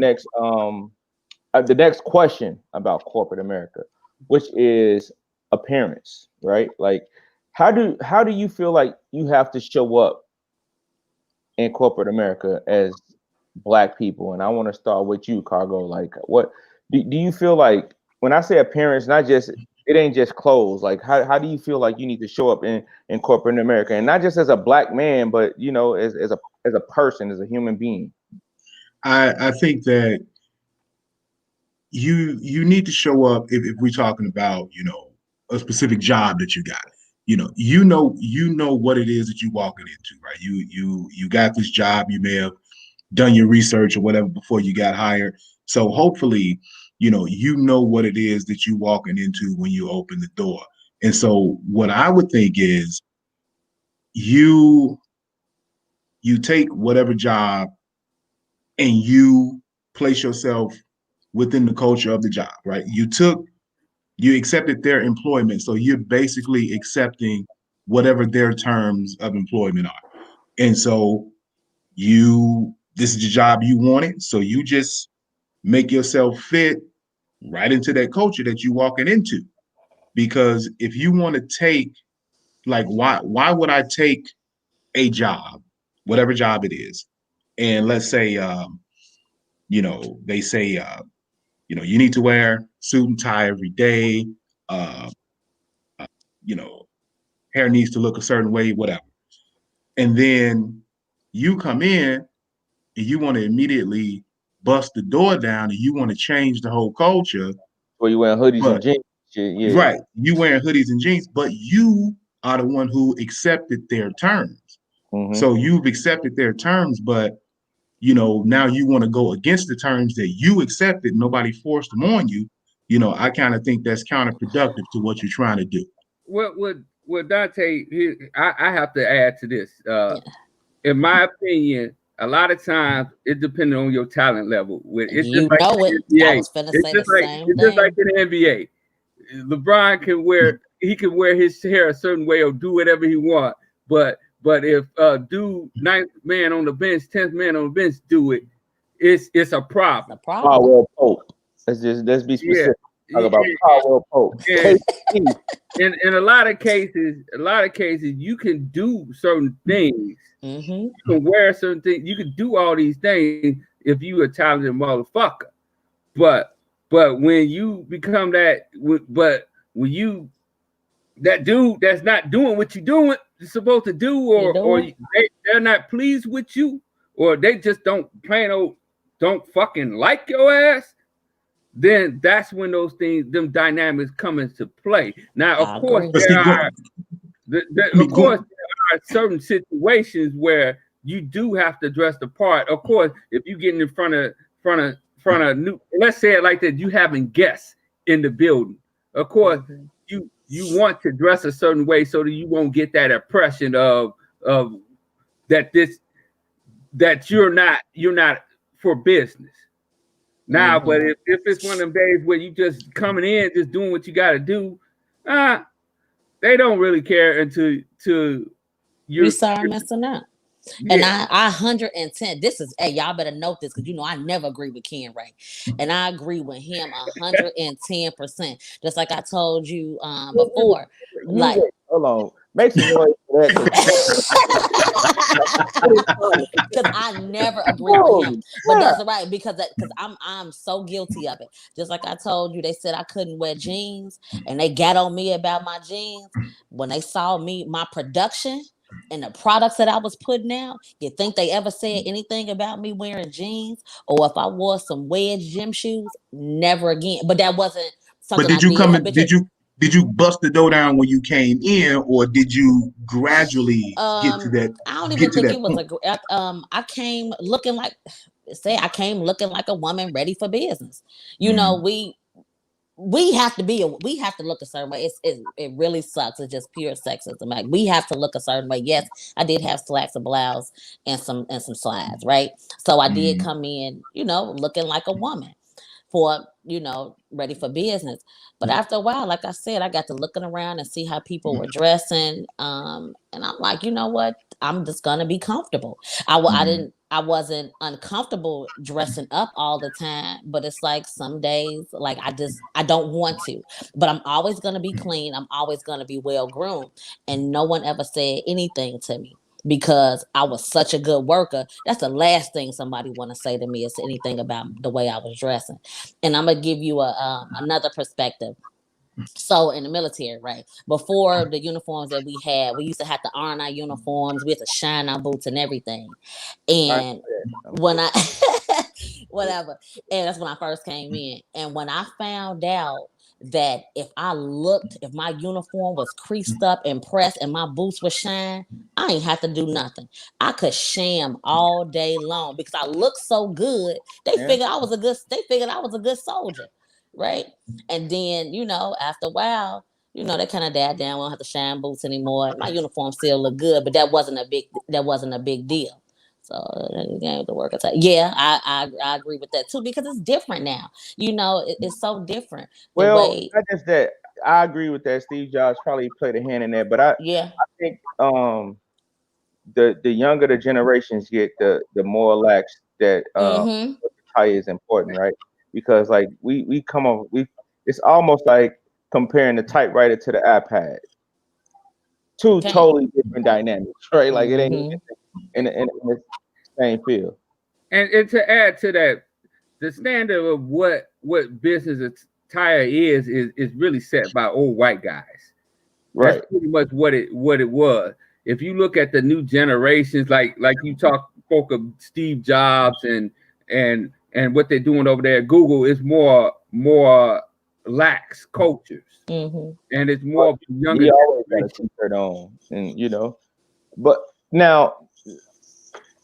next question about corporate America, which is appearance, right? Like, how do you feel like you have to show up in corporate America as Black people? And I want to start with you, Cargo. Like, what do you feel like when I say appearance? It ain't just clothes. Like, how do you feel like you need to show up in corporate America, and not just as a Black man, but as a person, as a human being? I think that you need to show up if we're talking about a specific job that you got. You know what it is that you're walking into, right? You got this job. You may have done your research or whatever before you got hired. So hopefully, you know what it is that you're walking into when you open the door. And so what I would think is you take whatever job and you place yourself within the culture of the job, right? You accepted their employment. So you're basically accepting whatever their terms of employment are. And so this is the job you wanted. So you just make yourself fit right into that culture that you're walking into. Because if you want to take, like, why would I take a job, whatever job it is, and let's say, they say, you need to wear suit and tie every day, hair needs to look a certain way, whatever. And then you come in and you want to immediately bust the door down and you want to change the whole culture. Or you wearing hoodies and jeans. Yeah. Right. You wearing hoodies and jeans, but you are the one who accepted their terms. So you've accepted their terms, but now you want to go against the terms that you accepted. Nobody forced them on you. I kind of think that's counterproductive to what you're trying to do. Well, Dante, I have to add to this. In my opinion, a lot of times it depends on your talent level. It's just like the NBA. It's just like in the NBA. LeBron can wear his hair a certain way or do whatever he wants, but if ninth man on the bench, 10th man on the bench do it, it's a problem. Oh, well, let's be specific. Talk about Caldwell Pope. In a lot of cases, you can do certain things. Mm-hmm. You can wear certain things. You can do all these things if you a talented motherfucker. But when you become that, but when you that dude that's not doing what you're supposed to do, or they're not pleased with you, or they just don't fucking like your ass, then that's when them dynamics come into play. Now, of course, there are certain situations where you do have to dress the part. Of course, if you get in front of new, let's say it like that, you having guests in the building. Of course, you want to dress a certain way so that you won't get that impression of that you're not for business. Now, but if it's one of them days where you just coming in, just doing what you got to do, they don't really care until you start messing up. Yeah. And I 110. This is, hey, y'all better note this, because I never agree with Ken Ray, and I agree with him 110%. Just like I told you before. Like, hold on, make some noise for that. Because I never agree with him, but that's right, because I'm so guilty of it. Just like I told you, they said I couldn't wear jeans, and they got on me about my jeans. When they saw my production and the products that I was putting out, you think they ever said anything about me wearing jeans, or if I wore some wedge gym shoes? Never again. But that wasn't something. But did you bust the dough down when you came in, or did you gradually get to that? I don't even think it was I came looking like a woman ready for business. We have to look a certain way. It really sucks. It's just pure sexism. Like, we have to look a certain way. Yes, I did have slacks, a blouse, and some slides, right? So I did come in, looking like a woman for, ready for business. But after a while, like I said, I got to looking around and see how people were dressing. And I'm like, you know what? I'm just gonna be comfortable. I wasn't uncomfortable dressing up all the time, but it's like some days, like I don't want to. But I'm always gonna be clean. I'm always gonna be well groomed. And no one ever said anything to me, because I was such a good worker. That's the last thing somebody want to say to me, is anything about the way I was dressing. And I'm gonna give you another perspective. So in the military, right, before the uniforms that we had, we used to have to iron our uniforms. We had to shine our boots and everything. And when I whatever, and that's when I first came in. And when I found out that if my uniform was creased up and pressed and my boots were shine, I ain't have to do nothing. I could sham all day long because I looked so good. They figured I was a good soldier, right? And then, after a while, they kind of died down. We don't have to shine boots anymore. My uniform still look good, but that wasn't a big deal. So the work attack. Yeah, I agree with that too, because it's different now. It's so different. Not just that. I agree with that. Steve Jobs probably played a hand in that, but I think the younger the generations get, the more lax that tie is important, right? Because like we come up, it's almost like comparing the typewriter to the iPad. Two totally different dynamics, right? Like it ain't in the same field. And to add to that, the standard of what business attire is really set by old white guys. Right. That's pretty much what it was. If you look at the new generations, like you spoke of Steve Jobs and what they're doing over there at Google, is more lax cultures, and it's more younger. We always got a t-shirt on, and but now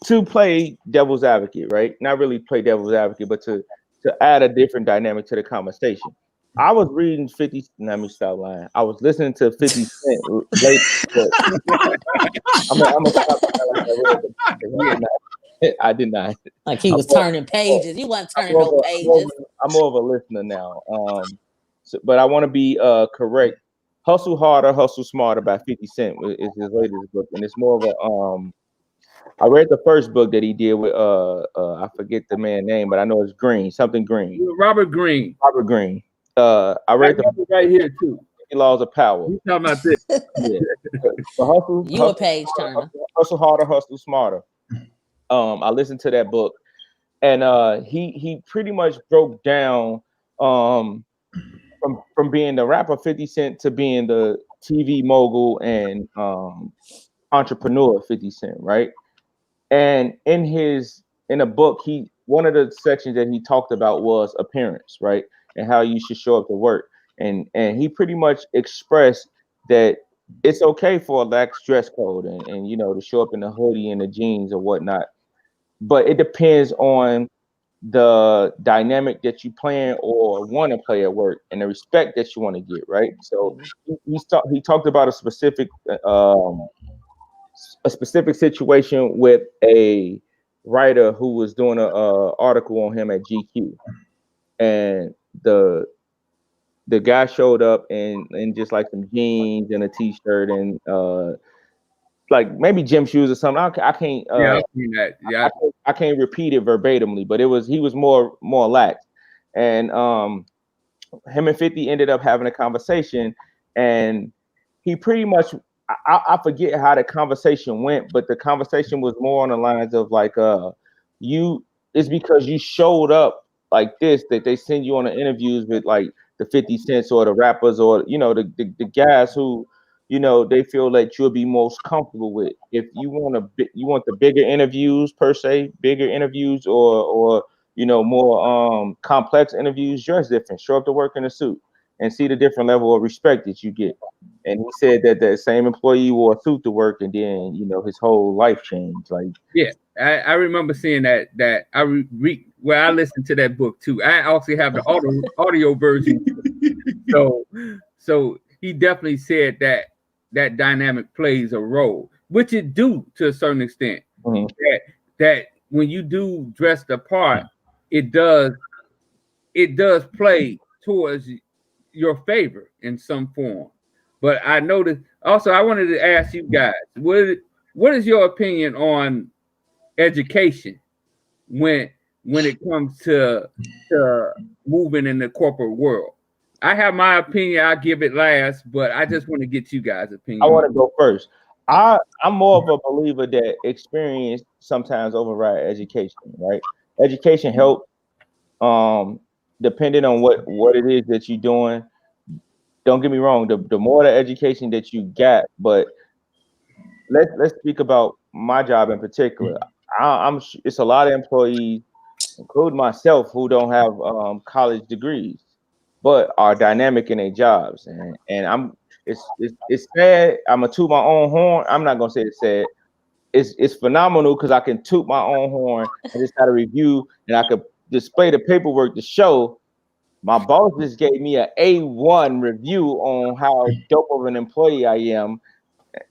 to play devil's advocate, right? Not really play devil's advocate, but to add a different dynamic to the conversation. I was reading 50. Let me stop lying. I was listening to 50 Cent late. I did not. Like he was turning pages. He wasn't turning no pages. I'm more of a listener now. But I want to be correct. Hustle Harder, Hustle Smarter by 50 Cent is his latest book, and it's more of a I read the first book that he did with I forget the man's name, but I know it's Green, something Green. Robert Green. I read the right here too. Laws of Power. You talking about this? Yeah. The You a page turner. Hustle harder, hustle smarter. I listened to that book, and he pretty much broke down from being the rapper 50 Cent to being the TV mogul and entrepreneur 50 Cent, right? And in a book, one of the sections that he talked about was appearance, right? And how you should show up to work. And he pretty much expressed that it's okay for a lax dress code and you know to show up in a hoodie and the jeans or whatnot. But it depends on the dynamic that you plan or want to play at work and the respect that you want to get, right? So he talked about a specific situation with a writer who was doing a article on him at GQ, and the guy showed up in just like some jeans and a t-shirt and like maybe gym shoes or something. I can't I've seen that. Yeah, I can't repeat it verbatimly, but he was more lax, and him and 50 ended up having a conversation, and he pretty much I forget how the conversation went, but the conversation was more on the lines of like it's because you showed up like this that they send you on the interviews with like the 50 Cents or the rappers or you know the guys who you know they feel that you'll be most comfortable with. If you want the bigger interviews per se, bigger interviews or you know more complex interviews, dress different, show up to work in a suit and see the different level of respect that you get. And he said that the same employee wore a suit to work, and then you know his whole life changed. Like, yeah, I remember seeing that. Where I listened to that book too. I also have the audio version. So he definitely said that dynamic plays a role, which it do to a certain extent. Mm-hmm. That when you do dress the part, it does play towards your favor in some form. But I noticed also I wanted to ask you guys, what is your opinion on education when it comes to moving in the corporate world? I have my opinion, I'll give it last, but I just want to get you guys' opinion. I want to go first. I'm more of a believer that experience sometimes override education, right? Education helps depending on what it is that you're doing. Don't get me wrong, the more the education that you got, but let's speak about my job in particular. It's a lot of employees, including myself, who don't have college degrees, but are dynamic in their jobs, and it's sad. I'm gonna toot my own horn. I'm not gonna say it's sad. It's phenomenal because I can toot my own horn. I just had a review, and I could display the paperwork to show. My boss just gave me an A1 review on how dope of an employee I am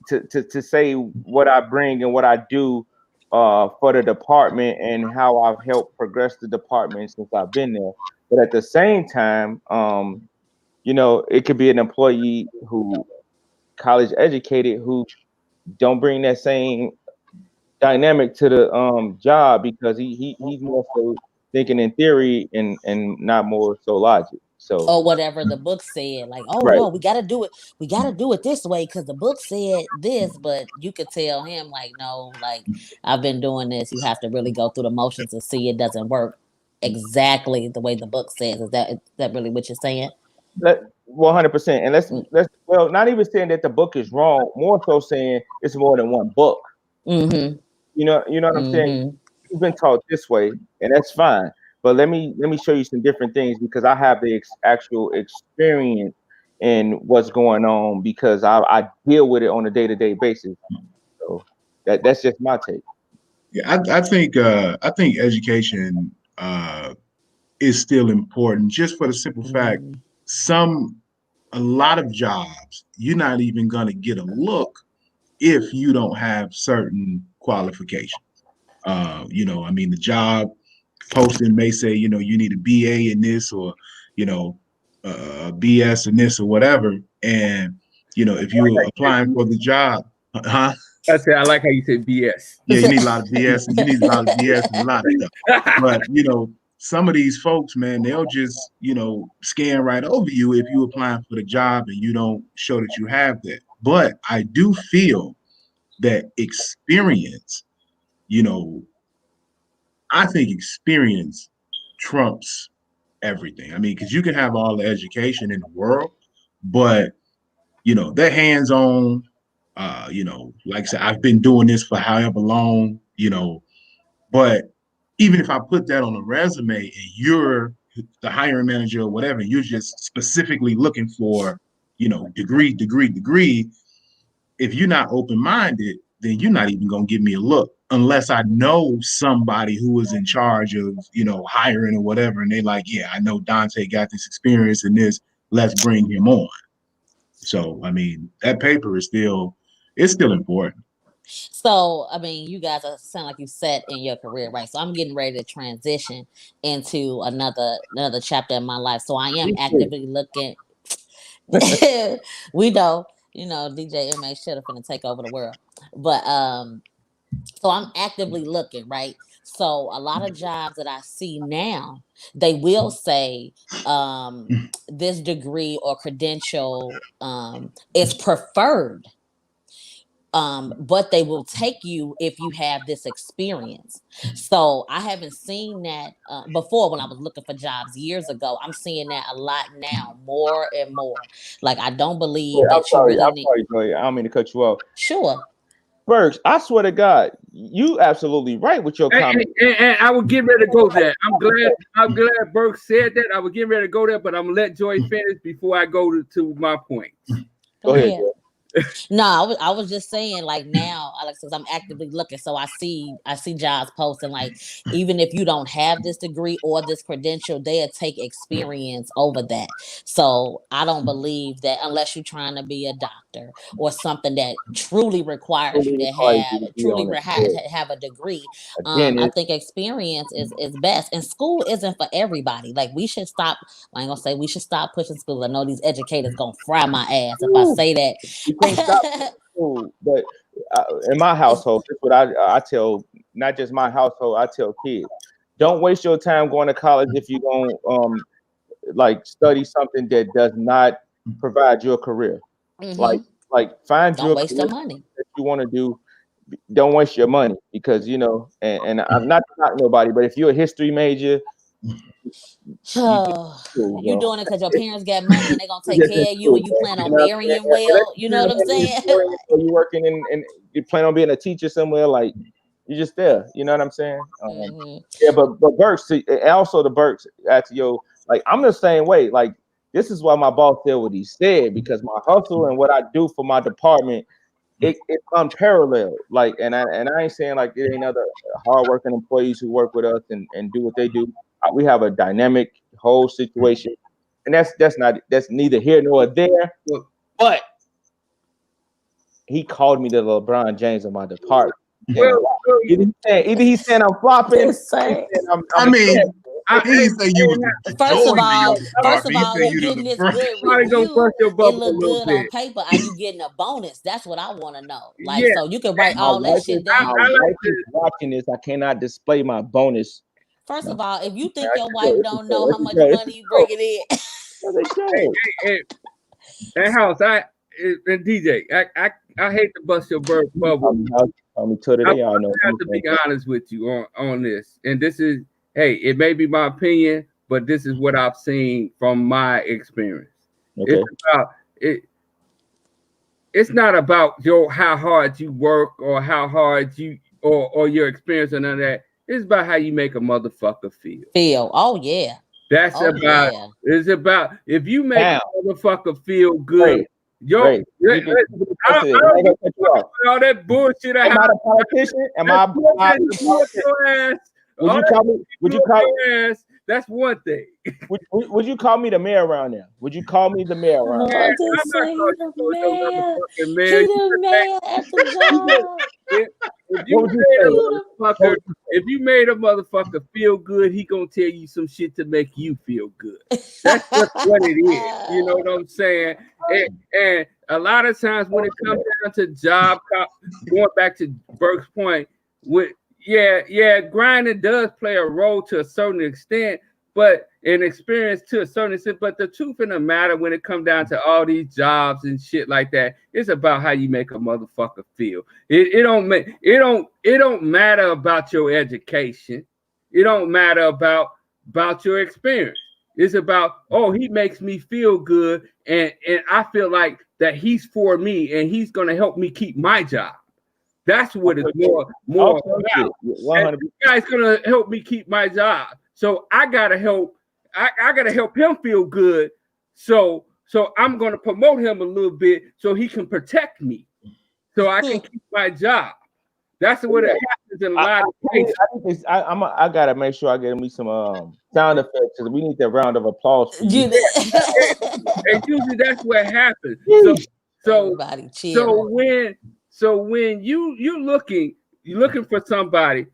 to say what I bring and what I do for the department and how I've helped progress the department since I've been there. But at the same time, you know, it could be an employee who college educated who don't bring that same dynamic to the job because he's more so thinking in theory and not more so logic. So or whatever the book said, like, oh right. no, we gotta do it this way because the book said this, but you could tell him like, no, like I've been doing this. You have to really go through the motions to see it doesn't work exactly the way the book says. Is that really what you're saying? 100%. And let's well, not even saying that the book is wrong, more so saying it's more than one book. Mm-hmm. You know what I'm saying? You've been taught this way, and that's fine. But let me show you some different things because I have the actual experience in what's going on because I deal with it on a day-to-day basis. So that's just my take. Yeah, I think education is still important just for the simple fact a lot of jobs you're not even gonna get a look if you don't have certain qualifications. You know, I mean, the job posting may say, you know, you need a BA in this or, you know, BS in this or whatever. And, you know, if you're applying for the job, I like how you said BS. Yeah, you need a lot of BS and you need a lot of BS and a lot of stuff. But, you know, some of these folks, man, they'll just, scan right over you if you applying for the job and you don't show that you have that. But I do feel that experience, I think experience trumps everything. I mean, because you can have all the education in the world, but they're hands-on. Like I said, I've been doing this for however long, but even if I put that on a resume and you're the hiring manager or whatever, you're just specifically looking for, degree. If you're not open-minded, then you're not even gonna give me a look unless I know somebody who is in charge of, hiring or whatever. And they like, yeah, I know Dante got this experience in this. Let's bring him on. So, I mean, that paper is still important. So, I mean, you guys sound like you set in your career, right? So I'm getting ready to transition into another chapter in my life. So I am actively looking. We know, DJ MA should have finna take over the world. But so I'm actively looking, right? So a lot of jobs that I see now, they will say this degree or credential is preferred. But they will take you if you have this experience. So I haven't seen that before when I was looking for jobs years ago. I'm seeing that a lot now, more and more. Like, I don't believe that you really need. I'm sorry, I don't mean to cut you off. Sure. Bergs, I swear to God, you absolutely right with your comment. And I would get ready to go there. I'm glad Bergs said that. I would get ready to go there, but I'm gonna let Joy finish before I go to my point. Go ahead. No, I was just saying, like, now, Alex, because I'm actively looking, so I see jobs posting, like, even if you don't have this degree or this credential, they'll take experience over that. So I don't believe that unless you're trying to be a doctor or something that truly requires you to have a degree. I think experience is best, and school isn't for everybody. Like, we should stop. I ain't gonna say we should stop pushing school. I know these educators gonna fry my ass if I say that. Can't stop school, but in my household, that's what I tell. Not just my household, I tell kids: don't waste your time going to college if you're gonna like study something that does not provide your career. Mm-hmm. Like find don't waste your money that you want to do. Don't waste your money because and I'm not nobody, but if you're a history major. You doing it because your parents got money and they're gonna take care of you and you plan on marrying well. You know what I'm saying? You working and you plan on being a teacher somewhere, like you're just there. You know what I'm saying? Yeah, but Burks, also the Burks at like I'm the same way. Like this is why my boss said what he said, because my hustle and what I do for my department, it's unparalleled. Like, and I ain't saying like there ain't other hardworking employees who work with us and do what they do. We have a dynamic whole situation, and that's neither here nor there. But he called me the LeBron James of my department. Either he's saying I'm flopping. First of all, you getting this good review. It look good on paper. Are you getting a bonus? That's what I want to know. Like, so you can write all that shit down. My wife is watching this. I cannot display my bonus. First of all, if you think your wife don't know how much money you bringing in, that house, and DJ, I hate to bust your bubble. I have to be honest with you on this, and this is, hey, it may be my opinion, but this is what I've seen from my experience. Okay. It's not about how hard you work or how hard you or your experience or none of that. It's about how you make a motherfucker feel. Oh yeah. That's it's about if you make a motherfucker feel good. All that bullshit. Am I a politician? Am I a politician? Would you call me? That's one thing. Would you call me the mayor around there? Would you call me the mayor around there? If you made a motherfucker feel good, he gonna tell you some shit to make you feel good. That's just what it is. You know what I'm saying? And a lot of times when it comes down to job, going back to Burke's point, grinding does play a role to a certain extent, but an experience to a certain extent. But the truth in the matter, when it comes down to all these jobs and shit like that, it's about how you make a motherfucker feel. It don't matter about your education. It don't matter about your experience. It's about, oh, he makes me feel good, and I feel like that he's for me and he's gonna help me keep my job. That's what it's more about. And this guy's gonna help me keep my job. So I gotta help him feel good. So I'm gonna promote him a little bit so he can protect me. So I can keep my job. That's what it happens in a lot of cases. I gotta make sure I get me some sound effects because we need that round of applause. For you. And usually that's what happens. So when you're looking for somebody,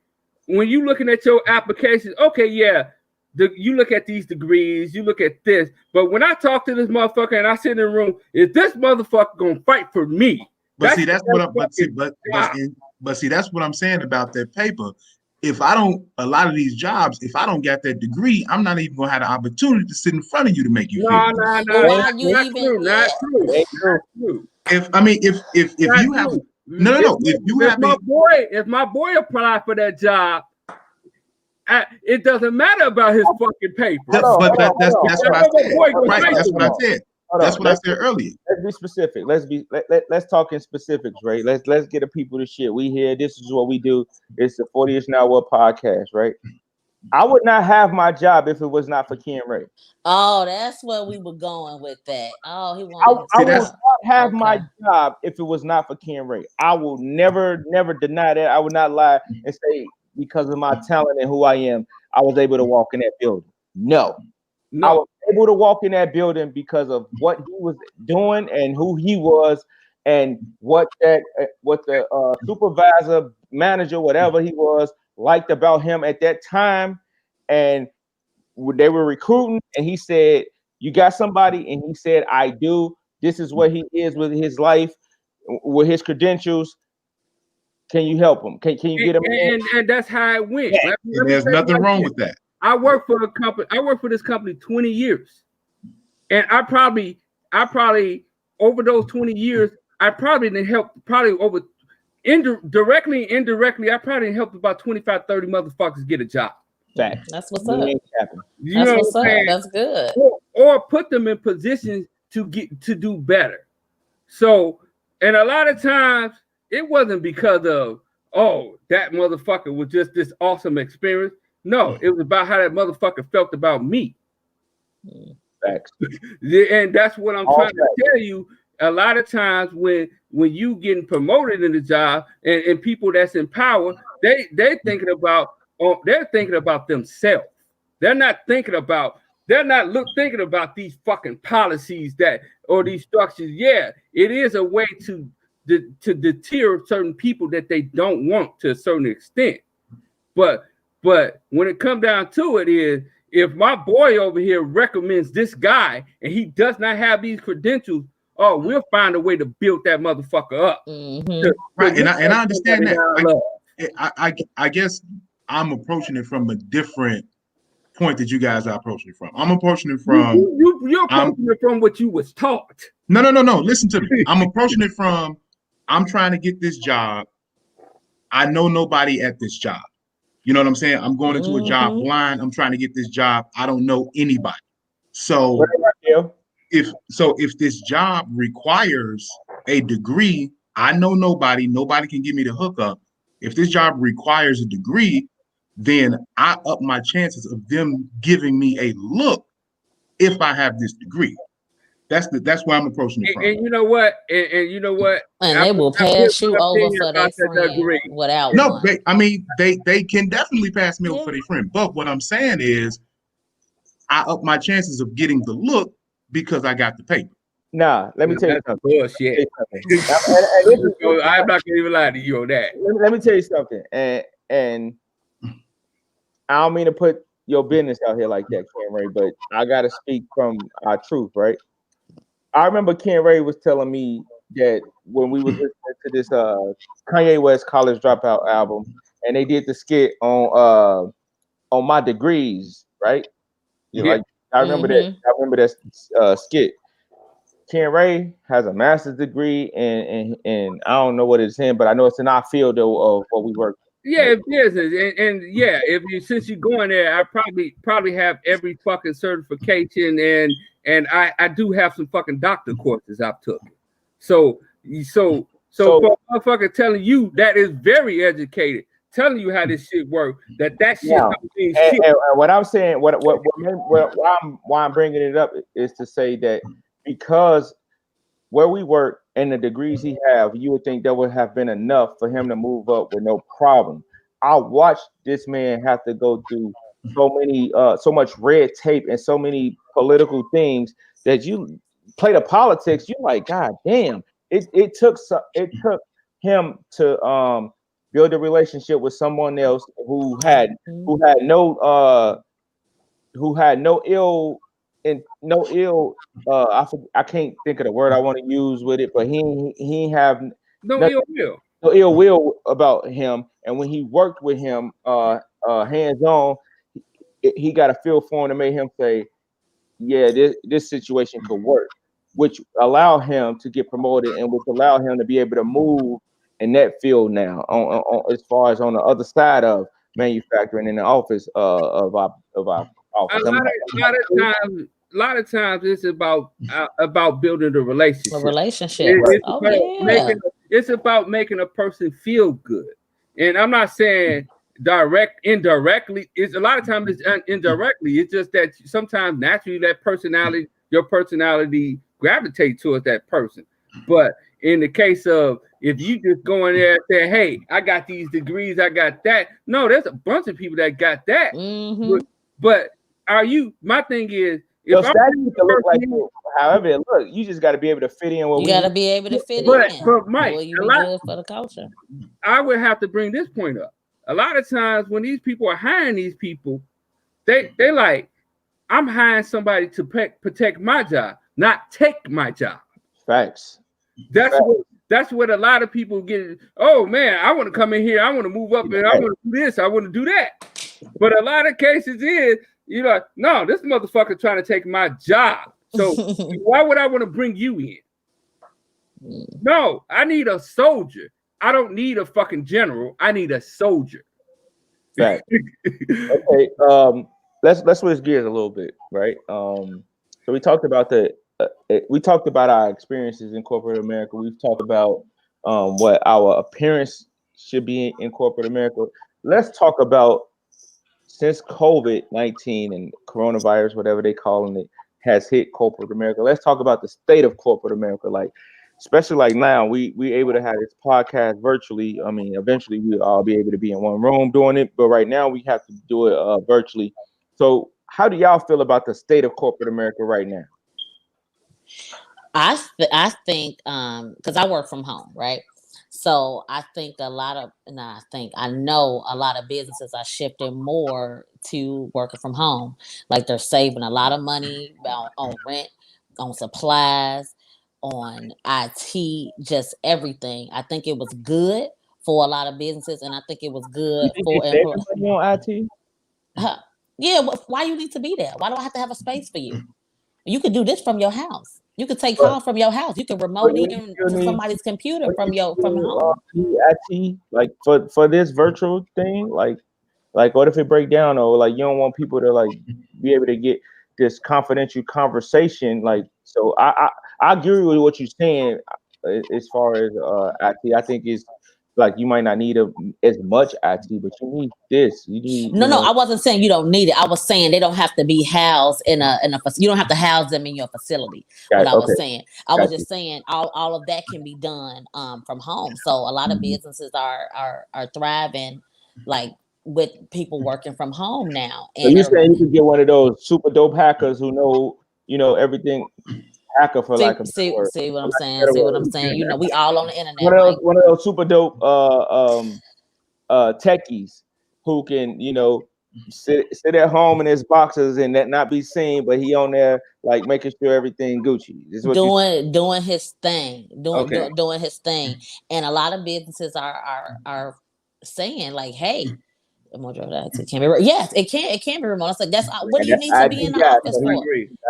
when you're looking at your applications, okay, yeah, you look at these degrees, you look at this, but when I talk to this motherfucker and I sit in the room, is this motherfucker gonna fight for me? But that's what I'm saying about that paper. If I don't, a lot of these jobs, if I don't get that degree, I'm not even gonna have the opportunity to sit in front of you to make you feel. No, not true. If you have if my boy applied for that job, it doesn't matter about his fucking paper. That's what I said. Right, that's what I said. That's what I said earlier. Let's be specific. Let's talk in specifics, right? Let's get the people to shit. We here. This is what we do. It's the 40ish Now What podcast, right? I would not have my job if it was not for Ken Ray. Oh, that's where we were going with that. Oh, he wanted. I would not have my job if it was not for Ken Ray. I will never deny that. I would not lie and say because of my talent and who I am, I was able to walk in that building. No. I was able to walk in that building because of what he was doing and who he was, and what the supervisor, manager, whatever he was, liked about him at that time. And they were recruiting, and he said, "You got somebody?" And he said, "I do. This is what he is with his life, with his credentials. Can you help him? Can you get him?" And that's how it went. Yeah. There's nothing wrong with that. I worked for a company. I worked for this company 20 years, and I probably over those 20 years, I probably didn't help over directly, indirectly. I probably helped about 25, 30 motherfuckers get a job. That's what's up. That's what's up. That's good. Or put them in positions to do better. So, and a lot of times it wasn't because of, oh, that motherfucker was just this awesome experience. No, it was about how that motherfucker felt about me. Facts. And that's what I'm trying to tell you. A lot of times when you getting promoted in the job and people that's in power, they're thinking about themselves. They're not thinking about these fucking policies or these structures. Yeah, it is a way to deter certain people that they don't want to a certain extent. But when it comes down to it, is if my boy over here recommends this guy and he does not have these credentials, oh, we'll find a way to build that motherfucker up. Mm-hmm. Right, and I understand that. I guess I'm approaching it from a different point that you guys are approaching it from. I'm approaching it from you're approaching it from what you was taught. No. Listen to me. I'm approaching it from I'm trying to get this job. I know nobody at this job. You know what I'm saying? I'm going into a job blind. I'm trying to get this job. I don't know anybody. So if this job requires a degree, I know nobody. Nobody can give me the hookup. If this job requires a degree, then I up my chances of them giving me a look if I have this degree. That's where I'm approaching it from. And you know what? And they will pass you over for their friend without one. They can definitely pass me over for their friend. But what I'm saying is, I up my chances of getting the look because I got the paper. Nah, let me tell you something. Bullshit. I'm not gonna even lie to you on that. Let me tell you something. And I don't mean to put your business out here like that, Ken Ray, but I gotta speak from our truth, right? I remember Ken Ray was telling me that when we was listening to this Kanye West College Dropout album, and they did the skit on my degrees, right? Like I remember that. I remember that skit. Ken Ray has a master's degree, and I don't know what it's in, but I know it's in our field of what we work. Yeah, right? Business, and yeah, since you're going there, I probably have every fucking certification, and I do have some fucking doctor courses I've took. So for a motherfucker telling you that is very educated, telling you how this shit works, that shit. Yeah. And what I'm saying, why I'm bringing it up is to say that because where we work and the degrees he have, you would think that would have been enough for him to move up with no problem. I watched this man have to go through so much red tape and so many political things that you play the politics. You're like, God damn! It took him to build a relationship with someone else who had no ill. And no ill, I can't think of the word I want to use with it, but he have no ill will about him. And when he worked with him, hands on, he got a feel for him to make him say, "Yeah, this situation could work," which allowed him to get promoted and which allowed him to be able to move in that field now. On as far as on the other side of manufacturing in the office of our office. A lot of times it's about building a relationship. It's about making a person feel good. And I'm not saying indirectly. It's a lot of times it's indirectly. It's just that sometimes naturally your personality gravitates towards that person. But in the case of if you just go in there and say, "Hey, I got these degrees, I got that," no, there's a bunch of people that got that. But my thing is, if look like however it look, you just got to be able to fit in. You got to be able to fit in. But Mike, you be good for the culture. I would have to bring this point up. A lot of times when these people are hiring these people, they like, I'm hiring somebody to protect my job, not take my job. Facts. That's what a lot of people get. Oh man, I want to come in here. I want to move up, and I want to do this. I want to do that. But a lot of cases is, you're like, no, this motherfucker trying to take my job. So why would I want to bring you in? No, I need a soldier. I don't need a fucking general. I need a soldier. Right. Okay. Let's switch gears a little bit, right? So we talked about our experiences in corporate America. We've talked about what our appearance should be in corporate America. Let's talk about, since COVID-19 and coronavirus, whatever they calling it, has hit corporate America. Let's talk about the state of corporate America. Like, especially like now, we able to have this podcast virtually. I mean, eventually we'll all be able to be in one room doing it, but right now we have to do it virtually. So how do y'all feel about the state of corporate America right now? I think because I work from home, right? So I know a lot of businesses are shifting more to working from home. Like they're saving a lot of money on rent, on supplies, on IT, just everything. I think it was good for a lot of businesses, and I think it was good for employees. On IT? Yeah, why you need to be there? Why do I have to have a space for you? You could do this from your house. You could take calls from your house. You can remote in to somebody's computer from home. IT, like for this virtual thing, like what if it break down, or like you don't want people to like be able to get this confidential conversation? Like, so I agree with what you're saying as far as IT. I think it's like you might not need as much IT, but you need this. You need no. I wasn't saying you don't need it. I was saying they don't have to be housed in a. You don't have to house them in your facility. I was saying. I was just saying all of that can be done from home. So a lot of businesses are thriving, like with people working from home now. And so you're saying you could get one of those super dope hackers who know everything. Hacker for see what I'm saying. See what I'm saying. You know, we all on the internet. One of those super dope techies who can, sit at home in his boxes and not be seen, but he on there like making sure everything Gucci. Doing his thing, doing his thing. And a lot of businesses are saying like, hey. It can be, yes, it can be remote. It's like that's what do you need to be in the office for?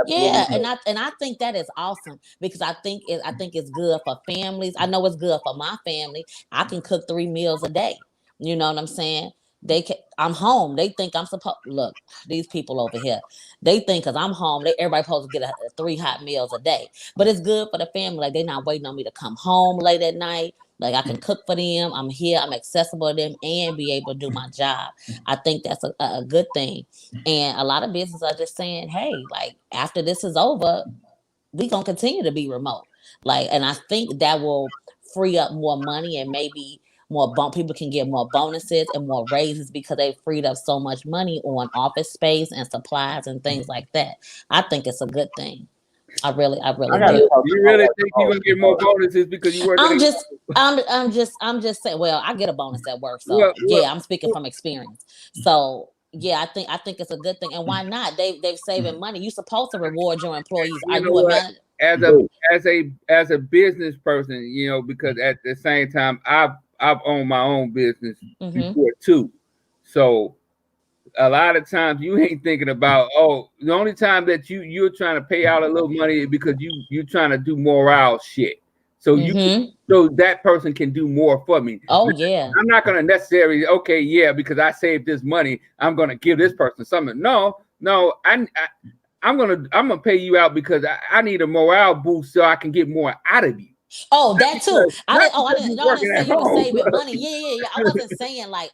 Yeah, and I think that is awesome because I think it's good for families. I know it's good for my family. I can cook 3 meals a day. You know what I'm saying? I'm home. They think I'm supposed. Look, these people over here. They think because I'm home, everybody supposed to get 3 hot meals a day. But it's good for the family. Like they're not waiting on me to come home late at night. Like I can cook for them. I'm here. I'm accessible to them and be able to do my job. I think that's a good thing. And a lot of businesses are just saying, hey, like after this is over, we gonna continue to be remote. Like, and I think that will free up more money and maybe people can get more bonuses and more raises because they freed up so much money on office space and supplies and things like that. I think it's a good thing. I really do. You really think you're gonna get more bonuses because you work? I'm just saying. Well, I get a bonus at work, so yeah, I'm speaking from experience. So yeah, I think it's a good thing, and why not? They've saving money. You're supposed to reward your employees. Are you a manager? As a business person, you know, because at the same time I've owned my own business before too, so. A lot of times you ain't thinking about the only time that you're trying to pay out a little money is because you're trying to do morale shit. So so that person can do more for me. Oh yeah. I'm not gonna necessarily because I saved this money, I'm gonna give this person something. No, I'm gonna pay you out because I need a morale boost so I can get more out of you. Oh, that too. I didn't say you were saving money. Yeah. I wasn't saying like,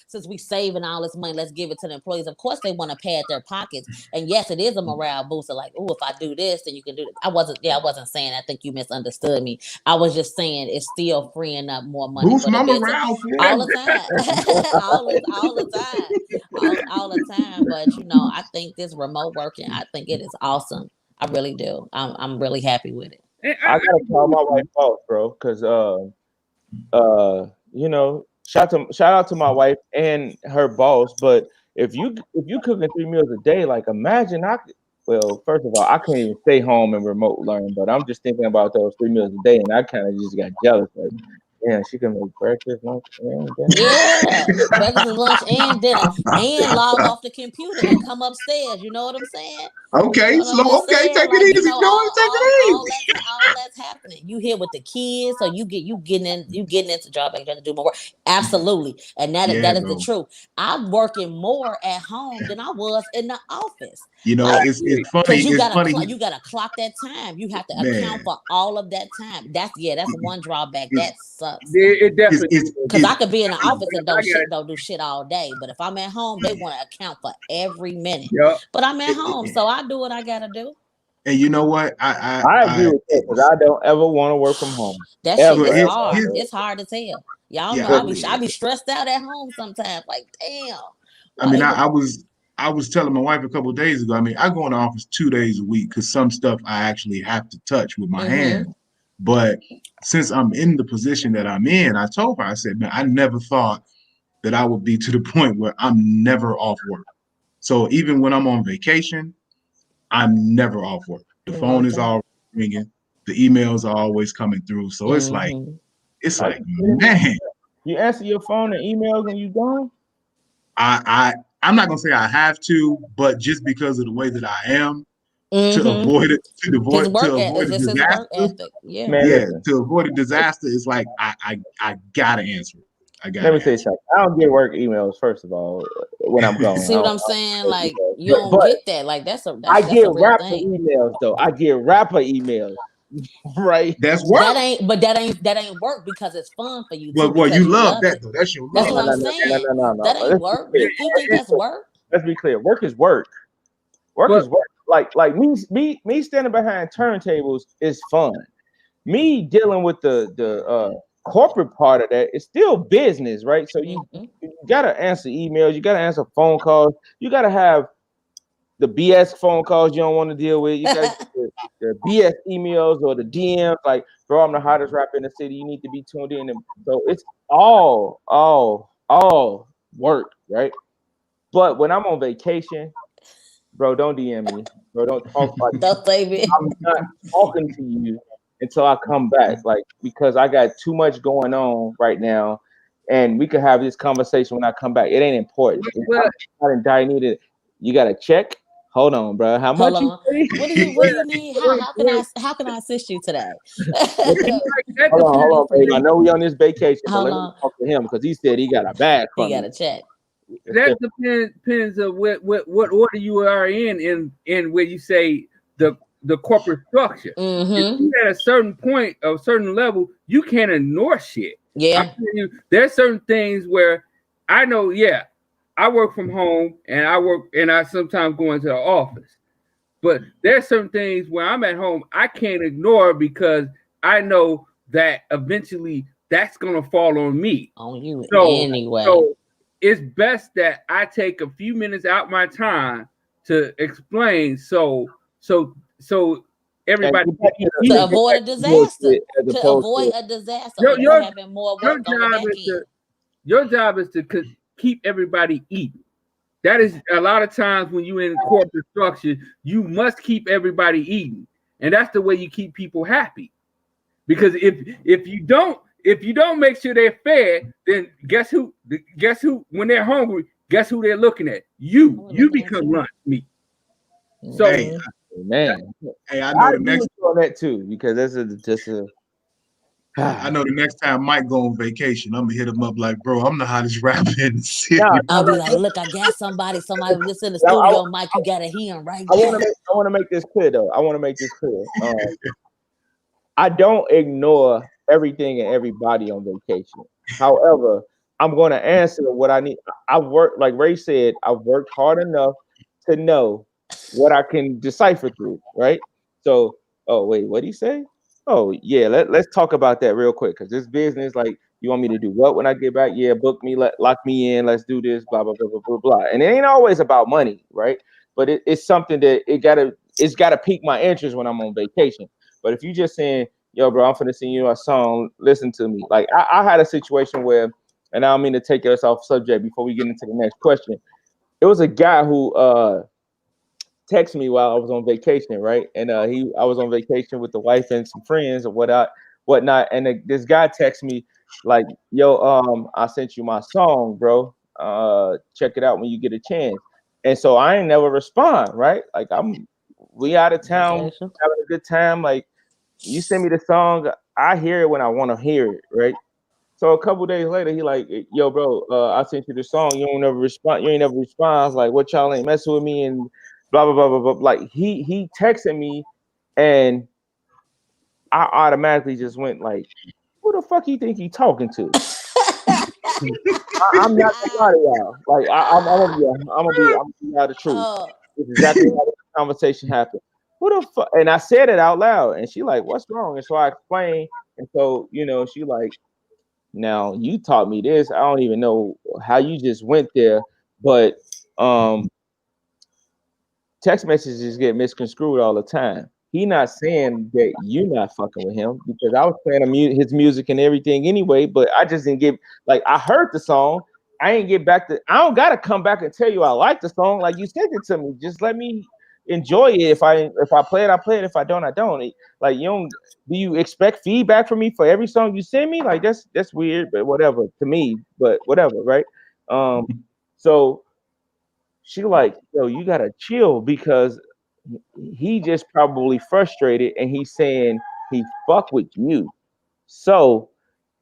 since we saving all this money, let's give it to the employees. Of course, they want to pad their pockets, and yes, it is a morale booster. Like, if I do this, then you can do this. I wasn't saying. I think you misunderstood me. I was just saying it's still freeing up more money. Boost my morale all the time, all the time. But I think this remote working, I think it is awesome. I really do. I'm really happy with it. I gotta call my wife off, bro, because shout out to my wife and her boss. But if you cooking 3 meals a day, like imagine first of all, I can't even stay home and remote learn, but I'm just thinking about those 3 meals a day, and I kind of just got jealous. Like, yeah, she can make breakfast, lunch, and dinner. Yeah, breakfast, lunch, and dinner, and log off the computer and come upstairs. You know what I'm saying? Okay, take it easy, Joey. Take it easy. All that's happening. You here with the kids, so you getting into job and you have to do more work. Absolutely, and that is the truth. I'm working more at home than I was in the office. It's funny. You gotta clock that time. You have to account for all of that time. That's one drawback. That sucks. It definitely because I could be in the office and don't do shit all day. But if I'm at home, they want to account for every minute. Yep. But I'm at home, so I do what I gotta do. And you know what? I agree with that because I don't ever want to work from home. That shit is hard. It's hard to tell. Y'all know I be stressed out at home sometimes. Like, damn. I mean, I was telling my wife a couple of days ago. I mean, I go in the office 2 days a week because some stuff I actually have to touch with my hand. But since I'm in the position that I'm in, I told her, I said, man, I never thought that I would be to the point where I'm never off work. So even when I'm on vacation, I'm never off work. The phone is always ringing. The emails are always coming through. So it's like, man. You answer your phone and emails when you're gone? I'm not gonna say I have to, but just because of the way that I am, to avoid it, to avoid a disaster. To avoid a disaster, it's like I gotta answer it. Let me say something. I don't get work emails, first of all, when I'm gone. See what I'm saying? Like you don't get that. Like that's I get rapper emails though. I get rapper emails. Right. That's work. That ain't work because it's fun for you. Well, you love that though. That's your love. That's what I'm saying. No. That ain't work. You think that's work? Let's be clear. Work is work. Work is work. Like me standing behind turntables is fun. Me dealing with the corporate part of that is still business, right? So you gotta answer emails, you gotta answer phone calls, you gotta have the BS phone calls you don't want to deal with. You got the BS emails or the DMs like, bro, I'm the hottest rapper in the city. You need to be tuned in. And so it's all work, right? But when I'm on vacation, bro, don't DM me. Bro, don't talk like don't say me. I'm not talking to you until I come back, like because I got too much going on right now. and we could have this conversation when I come back. It ain't important. Well, I'm not indicting it. You got to check. Hold on, bro. How Hold much? on. What do you need? How can I assist you today? Hold on, babe. I know we on this vacation, but let me talk to him because he said he got a bag from me. He got a check. That depends on what order you are in where you say the corporate structure. If you at a certain point, a certain level, you can't ignore shit. Yeah. There's certain things where I know, I work from home and I sometimes go into the office. But there's certain things where I'm at home I can't ignore because I know that eventually that's gonna fall on me. On you anyway. So it's best that I take a few minutes out my time to explain so everybody to avoid a disaster. To avoid a disaster or having more work on the back end. Your job is to keep everybody eating. That is a lot of times when you're in corporate structure, you must keep everybody eating. And that's the way you keep people happy. Because if you don't make sure they're fed, then guess who when they're hungry, guess who they're looking at? You become lunch meat. So hey, I know the next on that too, because that's just a I know the next time Mike go on vacation, I'm gonna hit him up like, bro, I'm the hottest rapper in the city. I'll be like, look, I got somebody that's in the studio, Mike. You gotta hear him right now. I want to make this clear though. I don't ignore everything and everybody on vacation. However, I'm going to answer what I need. I've worked, like Ray said, I've worked hard enough to know what I can decipher through, right? So, oh wait, what did he say? Oh yeah, let's talk about that real quick because this business, like, you want me to do what when I get back? Yeah, book me, lock me in, let's do this, blah blah blah blah blah blah. And it ain't always about money, right? But it's something that it's gotta pique my interest when I'm on vacation. But if you just saying, yo, bro, I'm finna sing you a song, listen to me. Like I had a situation where, and I don't mean to take us off subject before we get into the next question. It was a guy who texted me while I was on vacation, right? And I was on vacation with the wife and some friends or whatnot. And this guy texted me like, yo, I sent you my song, bro. Check it out when you get a chance. And so I ain't never respond, right? Like we out of town having a good time. Like, you send me the song, I hear it when I want to hear it, right? So a couple days later, he like, yo, bro, I sent you the song. You ain't never respond. I was like, what, y'all ain't messing with me and blah blah blah blah blah. Like he texted me, and I automatically just went like, who the fuck you think he talking to? I'm not gonna lie to y'all. Like I'm gonna be out the truth. It's exactly how the conversation happened. Who the fuck? And I said it out loud, and she like, what's wrong? And so I explained, and so she like, now you taught me this. I don't even know how you just went there, but text messages get misconstrued all the time. He not saying that you're not fucking with him because I was playing his music and everything anyway, but I just didn't get, like, I heard the song. I ain't get back to, I don't got to come back and tell you I like the song. Like, you sent it to me. Just let me enjoy it. If I play it, I play it. If I don't, I don't. Like, do you expect feedback from me for every song you send me? Like, that's weird, but whatever to me, but whatever. Right. So she like, yo, you got to chill because he just probably frustrated and he's saying he fuck with you. So,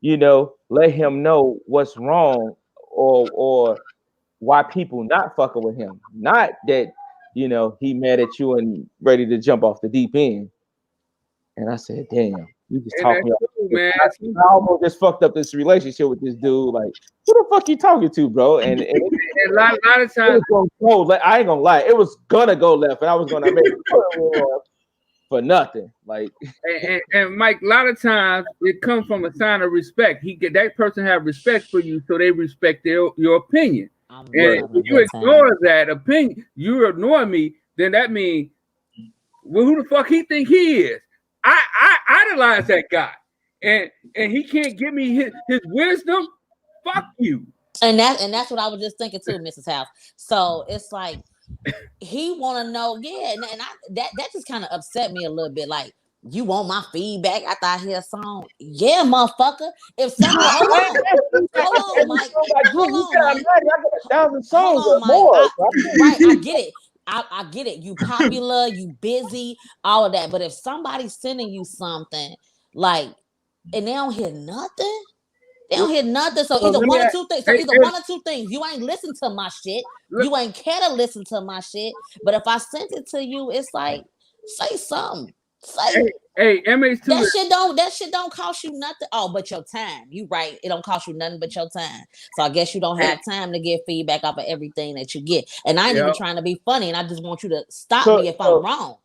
let him know what's wrong or why people not fucking with him. Not that, he mad at you and ready to jump off the deep end. And I said, damn, you just talking about, man. I almost just fucked up this relationship with this dude. Like, who the fuck you talking to, bro? And a lot of times, I ain't gonna lie, it was gonna go left, and I was gonna make it for nothing. Like, and Mike, a lot of times it comes from a sign of respect. That person have respect for you, so they respect your opinion. And if you ignore that opinion, you ignore me, then that means, well, who the fuck he think he is? I idolize that guy, and he can't give me his wisdom. Fuck you. And that's what I was just thinking too, Mrs. House. So it's like he want to know, yeah, and that just kind of upset me a little bit. Like, You want my feedback after I hear a song? Yeah, motherfucker. If somebody, hold on, Mike. Hold on, Mike. I got 1,000 songs Hold on, Mike. more. Right, I get it. I get it. You popular, you busy, all of that. But if somebody's sending you something like, and they don't hear nothing, so either one or two things. So either one or two things. You ain't listen to my shit. You ain't care to listen to my shit. But if I sent it to you, it's like, say something. Say, hey, MH2. That shit don't cost you nothing. Oh, but your time. You right. It don't cost you nothing but your time. So I guess you don't have time to get feedback off of everything that you get. And I ain't even trying to be funny. And I just want you to stop me if I'm wrong.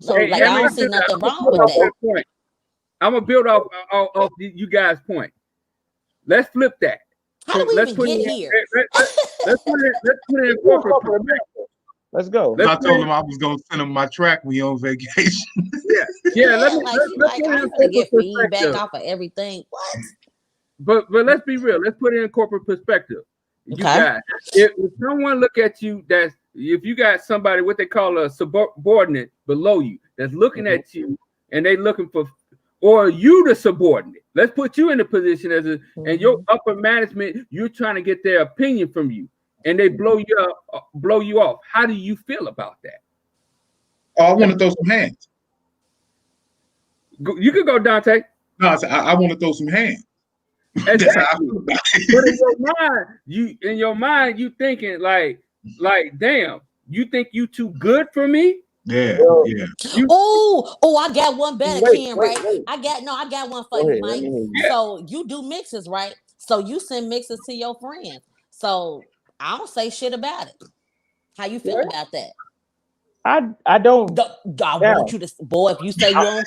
So I don't see nothing wrong with that. Point. I'm gonna build off you guys' point. Let's flip that. How do we even get here? Let's put it in corporate perspective. Let's go. I told him I was gonna send him my track when he on vacation. Yeah. Let's I'm gonna get feedback off of everything. What? But let's be real. Let's put it in corporate perspective. You guys, if someone look at you, if you got somebody what they call a subordinate below you that's looking at you and they looking for, or you the subordinate. Let's put you in a position as and your upper management, you're trying to get their opinion from you. And they blow you off. How do you feel about that? Oh, I want to throw some hands. You can go, Dante. No, I want to throw some hands. Exactly. But in your mind, you thinking like, damn, you think you too good for me? Yeah. I got one better, Ken, right? I got one for you, Mike. So you do mixes, right? So you send mixes to your friends. So I don't say shit about it. How you feel about that? I don't. I want you to, boy. If you say you don't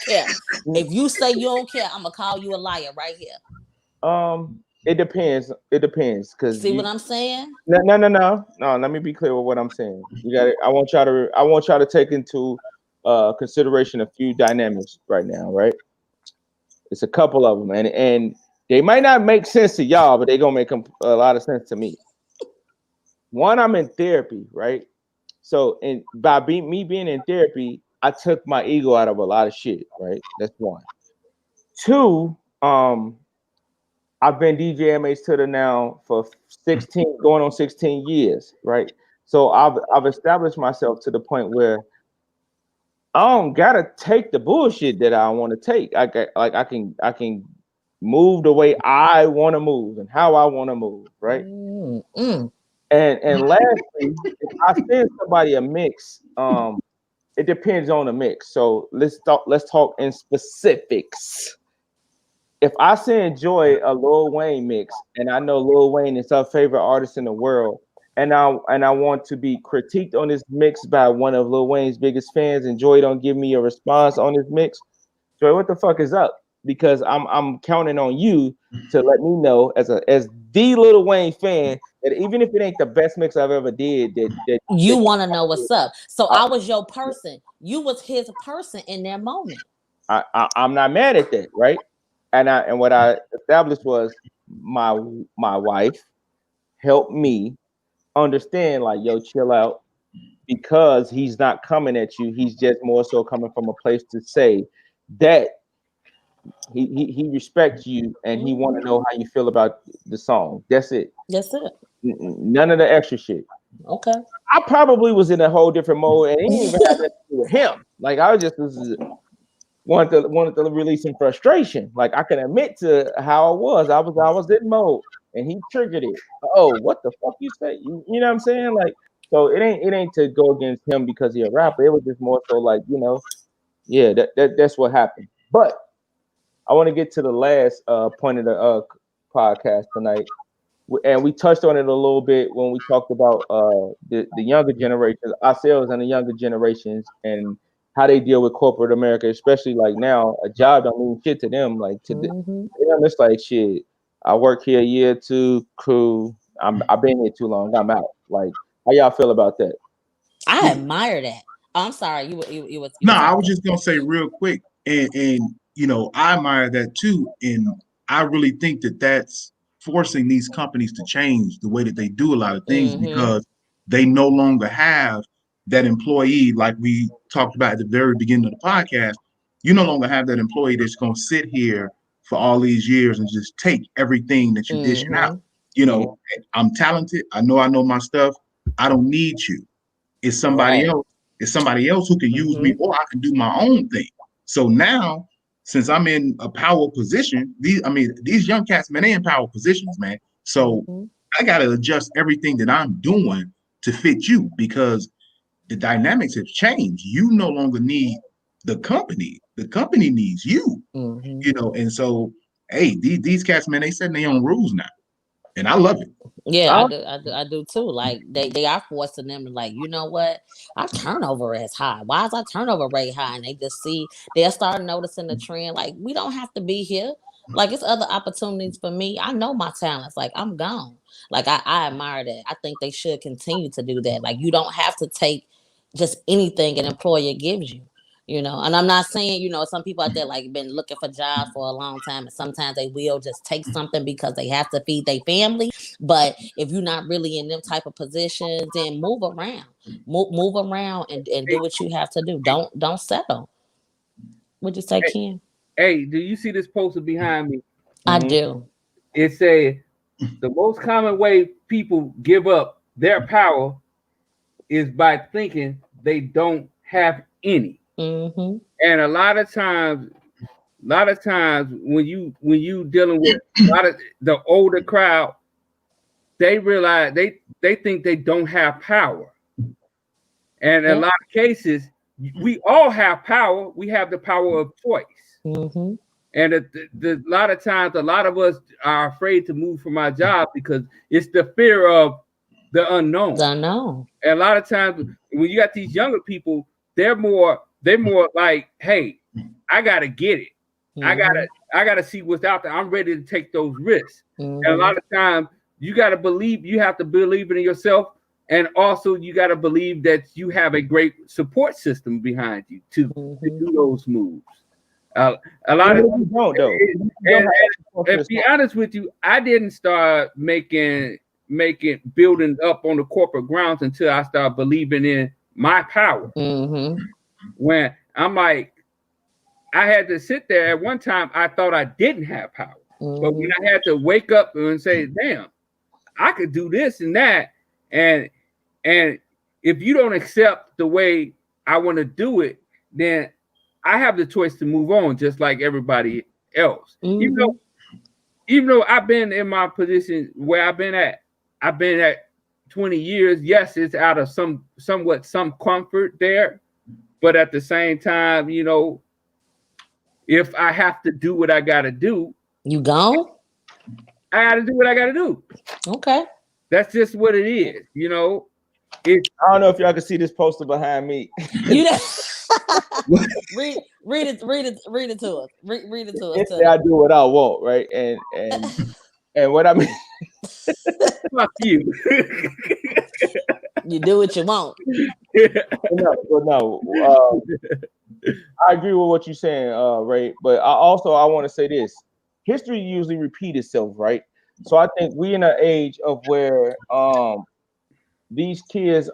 care, I'm gonna call you a liar right here. It depends. Cause see what I'm saying? No. Let me be clear with what I'm saying. You got it. I want y'all to take into consideration a few dynamics right now. Right? It's a couple of them, and they might not make sense to y'all, but they gonna make a lot of sense to me. One, I'm in therapy, right? So, and by me being in therapy, I took my ego out of a lot of shit, right? That's one. Two, I've been DJ MH2 now for going on 16 years, right? So I've established myself to the point where I don't gotta take the bullshit that I want to take. I can move the way I want to move and how I want to move, right? And lastly, if I send somebody a mix, it depends on the mix. So let's talk in specifics. If I send Joy a Lil Wayne mix, and I know Lil Wayne is her favorite artist in the world, and I want to be critiqued on this mix by one of Lil Wayne's biggest fans, and Joy don't give me a response on this mix, Joy, what the fuck is up? Because I'm counting on you to let me know as the Lil Wayne fan that even if it ain't the best mix I've ever did, that you want to know what's up. So I was your person. You was his person in that moment. I'm not mad at that, right? And what I established was my wife helped me understand, like, yo, chill out, because he's not coming at you. He's just more so coming from a place to say that he respects you and he want to know how you feel about the song. That's it. None of the extra shit. Okay. I probably was in a whole different mode, and it didn't even have to do with him. Like, I wanted to release some frustration. Like, I can admit to how I was in mode, and he triggered it. Oh, what the fuck you say? You know what I'm saying? Like, so it ain't to go against him because he's a rapper. It was just more so like, yeah, that's what happened. But I want to get to the last point of the podcast tonight, and we touched on it a little bit when we talked about the younger generations, ourselves and the younger generations, and how they deal with corporate America, especially like now, a job don't mean shit to them. Like them, it's like shit. I work here a year or two, cool. I've been here too long. I'm out. Like, how y'all feel about that? I admire that. Oh, I'm sorry. You was. No, I was just gonna say real quick, and I admire that too, and I really think that that's forcing these companies to change the way that they do a lot of things, because they no longer have that employee, like we talked about at the very beginning of the podcast, You no longer have that employee that's going to sit here for all these years and just take everything that you're dishing out. You know, I'm talented. I know my stuff. I don't need you. It's somebody else. It's somebody else who can use me, or I can do my own thing. So now, since I'm in a power position, these young cats, man, they in power positions, man. So I got to adjust everything that I'm doing to fit you, because the dynamics have changed. You no longer need the company. The company needs you. You know, and so, hey, these cats, man, they setting their own rules now, and I love it. Yeah, I do too. Like they are forcing them to, like, you know what? Our turnover is high. Why is our turnover rate high? And they just they'll start noticing the trend. Like, we don't have to be here. Like, it's other opportunities for me. I know my talents. Like, I'm gone. Like, I admire that. I think they should continue to do that. Like, you don't have to take just anything an employer gives you. You know, and I'm not saying, you know, some people out there like been looking for jobs for a long time, and sometimes they will just take something because they have to feed their family. But if you're not really in them type of positions, then move around, move around, and do what you have to do. Don't settle. Would you say, Ken? Hey, do you see this poster behind me? I do. It says the most common way people give up their power is by thinking they don't have any. And a lot of times when you dealing with a lot of the older crowd, they realize they think they don't have power. And in a lot of cases, we all have power. We have the power of choice. And a lot of times, a lot of us are afraid to move from our job because it's the fear of the unknown. And a lot of times, when you got these younger people, they're more like, hey, I gotta get it. I gotta see what's out there. I'm ready to take those risks. And a lot of times, you have to believe in yourself, and also you got to believe that you have a great support system behind you to do those moves. A lot of people don't, though. And be honest with you, I didn't start building up on the corporate grounds until I started believing in my power. When I'm like, I had to sit there at one time, I thought I didn't have power. But when I had to wake up and say, damn, I could do this and that. And if you don't accept the way I want to do it, then I have the choice to move on, just like everybody else. Even though I've been in my position where I've been at 20 years. Yes, it's out of some comfort there, but at the same time, you know, if I have to do what I got to do, you gone? I got to do what I got to do. Okay, that's just what it is, you know. I don't know if y'all can see this poster behind me. You know, read it to us. Read it to us. I do what I want, right? And what I mean, fuck you. You do what you want. No. I agree with what you're saying, Ray. But I want to say this: history usually repeats itself, right? So I think we're in an age of where these kids,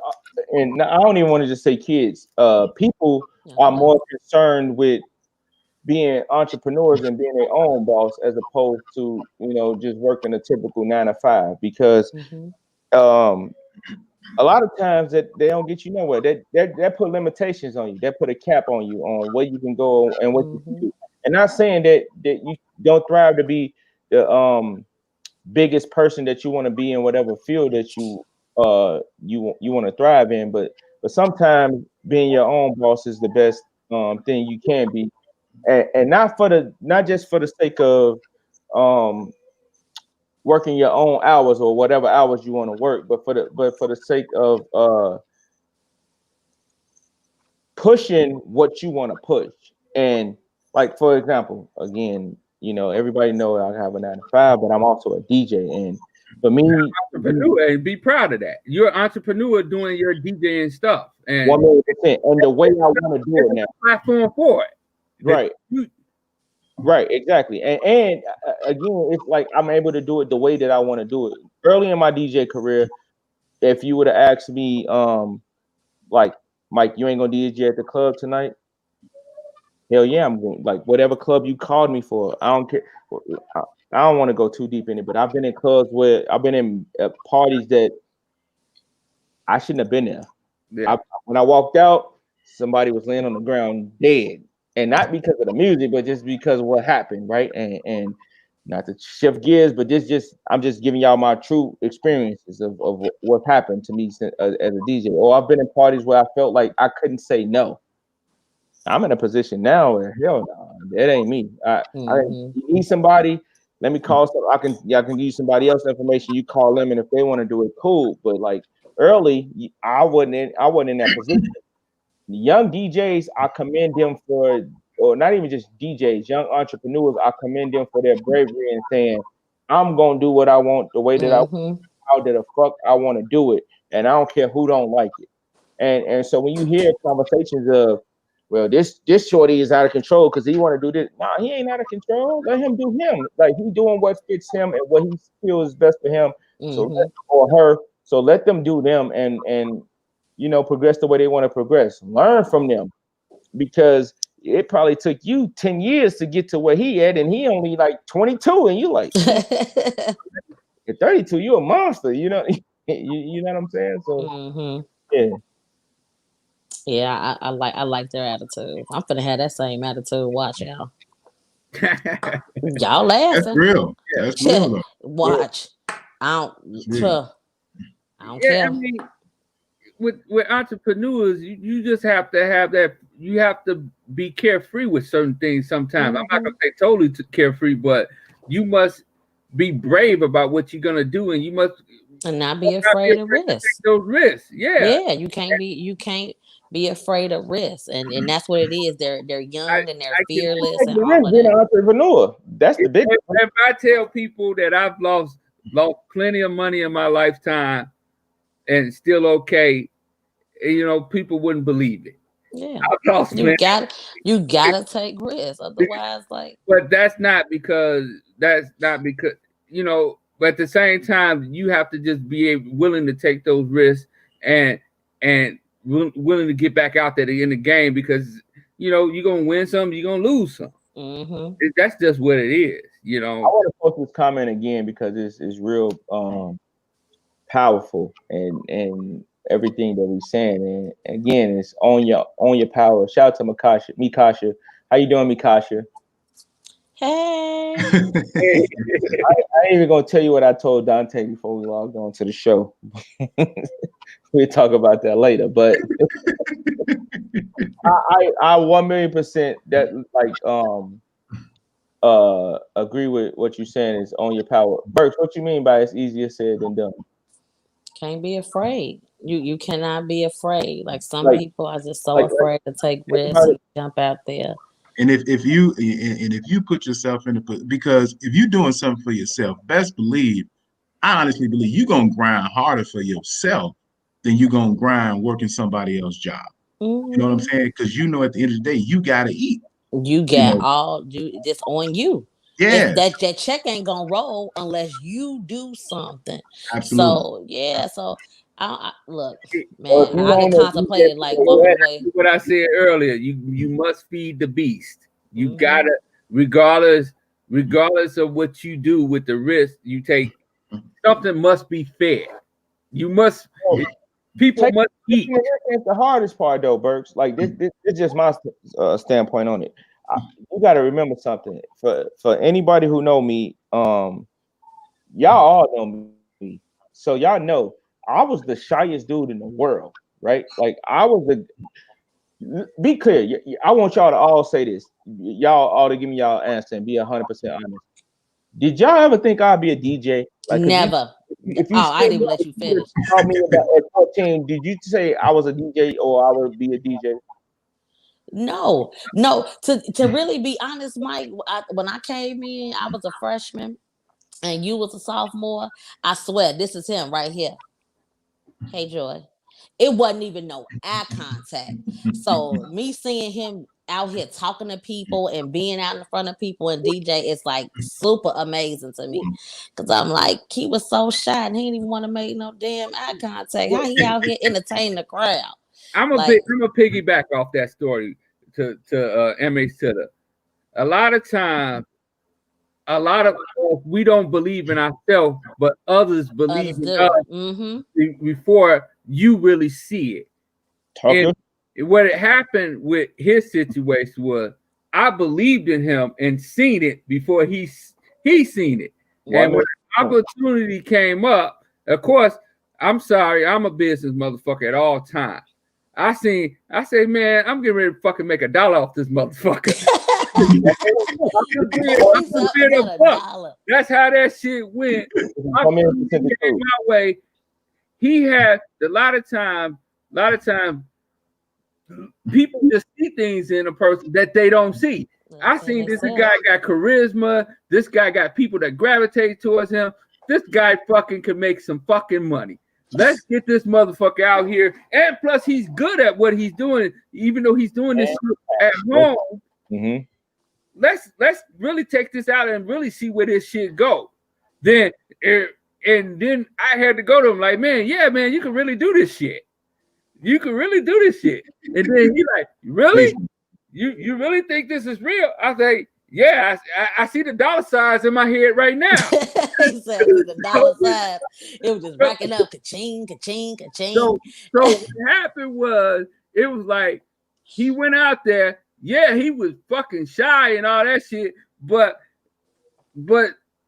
and I don't even want to just say kids, people are more concerned with being entrepreneurs and being their own boss as opposed to, you know, just working a typical 9 to 5, because a lot of times that they don't get you nowhere. That put limitations on you. That put a cap on you on where you can go and what you can do. And not saying that you don't thrive to be the biggest person that you want to be in whatever field that you want to thrive in, but sometimes being your own boss is the best thing you can be, and not just for the sake of working your own hours or whatever hours you want to work, but for the sake of pushing what you want to push. And like, for example, again, you know, everybody knows I have a 9 to 5, but I'm also a DJ, and for me, you're an entrepreneur, and be proud of that. You're an entrepreneur doing your DJing stuff, and 100%. And the way I want to do it now, platform for it, right? Right, exactly. And again, it's like I'm able to do it the way that I want to do it. Early in my DJ career, if you would have asked me, like, Mike, you ain't gonna DJ at the club tonight, hell yeah, I'm going. Like whatever club you called me for, I don't care. I don't want to go too deep in it, but I've been in clubs where I've been in parties that I shouldn't have been there. Yeah. When I walked out, somebody was laying on the ground dead, and not because of the music, but just because of what happened, right? And not to shift gears, but I'm just giving y'all my true experiences of what happened to me as a DJ. Or I've been in parties where I felt like I couldn't say no. I'm in a position now where hell no, that ain't me. You need somebody. Let me call some. I can give you somebody else's information. You call them, and if they want to do it, cool. But like early, I wasn't in that position. Young DJs, I commend them for, or not even just DJs, young entrepreneurs, I commend them for their bravery and saying, I'm gonna do what I want the way that I how the fuck I want to do it, and I don't care who don't like it. And so when you hear conversations of, well, this shorty is out of control because he want to do this. Nah, he ain't out of control. Let him do him. Like he doing what fits him and what he feels is best for him. So or her. So let them do them and progress the way they want to progress. Learn from them because it probably took you 10 years to get to where he at, and he only like 22, and you like at 32, you a monster. You know, you know what I'm saying? So yeah. Yeah, I like their attitude. I'm finna have that same attitude. Watch y'all. Y'all laughing. That's real. That's real though. Watch. I don't care. I mean, with entrepreneurs, you just have to have that. You have to be carefree with certain things sometimes. I'm not gonna say totally carefree, but you must be brave about what you're gonna do, and you must not be afraid of risk. Take those risks. Yeah, you can't be afraid of risk, and that's what it is. They're young and they're fearless and all of that. An entrepreneur. That's the big. If I tell people that I've lost plenty of money in my lifetime and still okay, people wouldn't believe it. Yeah, you gotta take risks, otherwise, like. But that's not because but at the same time, you have to just be willing to take those risks and willing to get back out there in the game because you're gonna win some, you're gonna lose some. That's just what it is. I want to post this comment again because it's real powerful and everything that we're saying. And again, it's on your power. Shout out to Mikasha. How you doing, Mikasha? Hey. I ain't even gonna tell you what I told Dante before we logged on to the show. We'll talk about that later. But I 1,000,000% that agree with what you're saying is on your power. Burks, what you mean by it's easier said than done? Can't be afraid. You cannot be afraid. Like some people are just so afraid to take risks and jump out there. And if you put yourself in because if you're doing something for yourself, best believe, I honestly believe you're gonna grind harder for yourself than you're gonna grind working somebody else's job. You know what I'm saying? Because at the end of the day, you gotta eat. You got just on you. Yeah. That check ain't gonna roll unless you do something. Absolutely. So I look, man, I been contemplating like walking away. What I said earlier, you must feed the beast. You gotta, regardless of what you do with the risk you take, something must be fed. You must. People must eat. It's the hardest part, though, Burks. Like this is just my standpoint on it. You got to remember something. For anybody who know me, y'all all know me, so y'all know I was the shyest dude in the world, right? Like I was be clear. I want y'all to all say this. Y'all all to give me y'all answer and be 100% honest. Did y'all ever think I'd be a DJ? Like, never. I didn't even let you finish. Tell me about at 14. Did you say I was a DJ or I would be a DJ? No. To really be honest, Mike, when I came in, I was a freshman and you was a sophomore. I swear, this is him right here. Hey, Joy. It wasn't even no eye contact. So me seeing him out here talking to people and being out in front of people and DJ is like super amazing to me. Cause I'm like, he was so shy and he didn't even want to make no damn eye contact. How he out here entertaining the crowd? I'm a piggyback off that story MH to the. A lot of times, we don't believe in ourselves, but others believe in us before you really see it. Talking. And what happened with his situation was I believed in him and seen it before he seen it. And when the opportunity came up, of course, I'm sorry, I'm a business motherfucker at all times. I say, man, I'm getting ready to fucking make $1 off this motherfucker. That's how that shit went. My way. He had a lot of time. People just see things in a person that they don't see. I seen this guy got charisma. This guy got people that gravitate towards him. This guy fucking can make some fucking money. Let's get this motherfucker out here. And plus, he's good at what he's doing, even though he's doing this shit at home. Mm-hmm. Let's really take this out and really see where this shit go. Then I had to go to him like, man, you can really do this shit. You can really do this shit. And then he like, really? You really think this is real? I say, yeah, I see the dollar signs in my head right now. He said the dollar signs. It was just racking up, ka-ching, ka-ching, ka-ching. So what happened was, it was like, he went out there, yeah, he was fucking shy and all that shit, but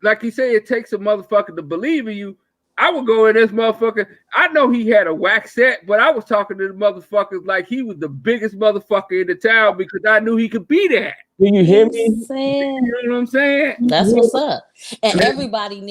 like you say, it takes a motherfucker to believe in you. I would go in this motherfucker. I know he had a whack set, but I was talking to the motherfuckers like he was the biggest motherfucker in the town because I knew he could be that. Do you hear me? You know what I'm saying? That's what's up. And everybody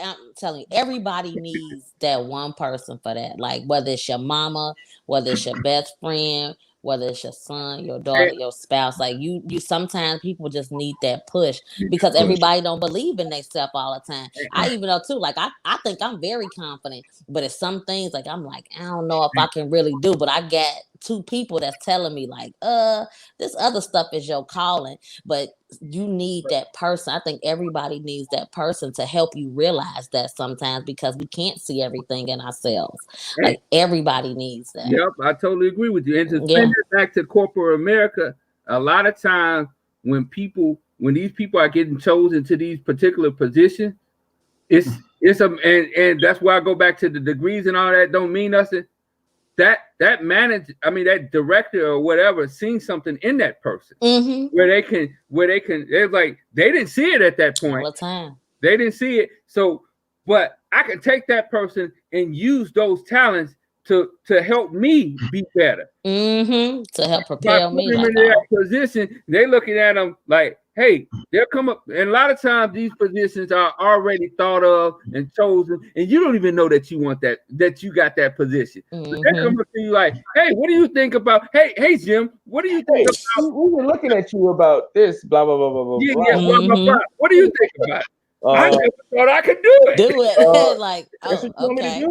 I'm telling you, everybody needs that one person for that. Like whether it's your mama, whether it's your best friend, whether it's your son, your daughter, your spouse, like you sometimes people just need that push because everybody don't believe in themselves all the time. I even know too, like I think I'm very confident, but it's some things like I'm like, I don't know if I can really do, but I got 2 people that's telling me like, this other stuff is your calling, but you need that person. I think everybody needs that person to help you realize that sometimes because we can't see everything in ourselves. Like everybody needs that. Yep, I totally agree with you. And to send it back to corporate America, a lot of times when these people are getting chosen to these particular positions, and that's why I go back to the degrees and all that don't mean nothing. That director or whatever seen something in that person where they're like, they didn't see it at that point. All the time. They didn't see it. So, but I can take that person and use those talents to help me be better. To help propel me. Like, in that position, they're looking at them like, hey, they'll come up. And a lot of times these positions are already thought of and chosen, and you don't even know that you want that you got that position. They come up to you like, hey, what do you think about, hey, Jim, what do you think about? We were looking at you about this, blah, blah, blah, blah, blah. Yeah, blah, blah, blah. What do you think about it? I never thought I could do it. Like, okay.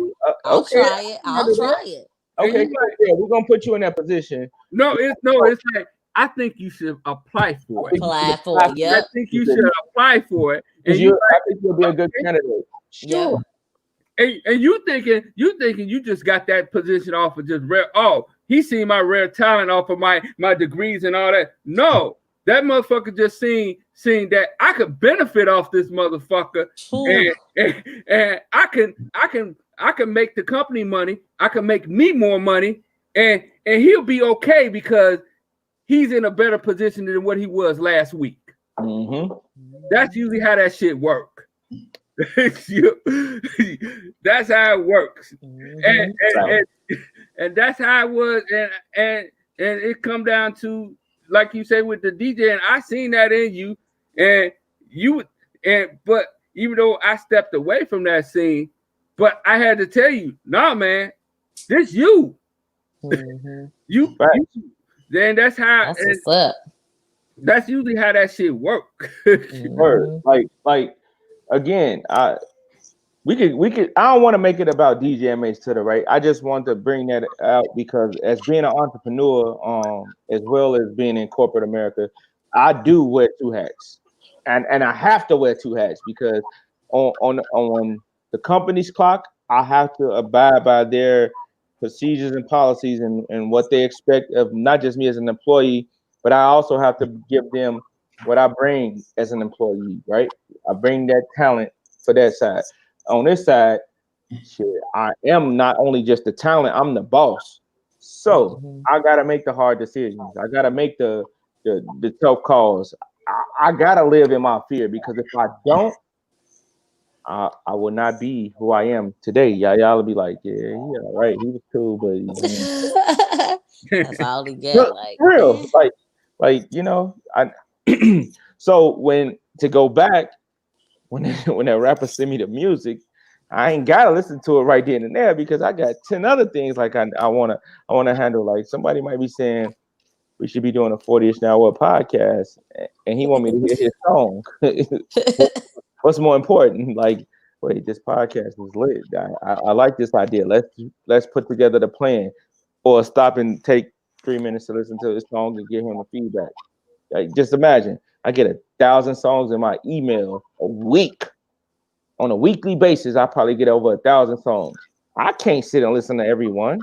I'll try it. I'll try it. Okay, we're gonna put you in that position. It's like, I think you should apply for it. Yeah. I think you should apply for it. And I think you'll be a good candidate. Sure. And you thinking you just got that position off of just rare. Oh, he seen my rare talent off of my degrees and all that. No, that motherfucker just seen that I could benefit off this motherfucker, and I can make the company money. I can make me more money, and he'll be okay because he's in a better position than what he was last week. That's usually how that shit work. That's how it works, and that's how it was, and it come down to, like you say, with the DJ, and I seen that in you, but even though I stepped away from that scene, but I had to tell you, nah, man, this you. You. Then that's how. That's what's up. That's usually how that shit work. Word. Like again, we could. I don't want to make it about DJ MH to the right. I just want to bring that out because as being an entrepreneur, as well as being in corporate America, I do wear 2 hats, and I have to wear 2 hats because on the company's clock, I have to abide by their procedures and policies and what they expect of not just me as an employee, but I also have to give them what I bring as an employee, right? I bring that talent for that side. On this side, shit, I am not only just the talent, I'm the boss. So I gotta make the hard decisions. I gotta make the tough calls. I gotta live in my fear, because if I don't, I will not be who I am today. Y'all will be like, yeah, right. He was cool, but that's all he get. Like, real, like I. So when to go back, when that rapper send me the music, I ain't gotta listen to it right then and there, because I got 10 other things like I wanna handle. Like somebody might be saying we should be doing a 40ish Now What podcast, and he want me to hear his song. What's more important? Like, wait, this podcast is lit. I like this idea. Let's put together the plan, or stop and take 3 minutes to listen to this song and give him a feedback. Like, just imagine, I get 1,000 songs in my email a week. On a weekly basis, I probably get over 1,000 songs. I can't sit and listen to every one.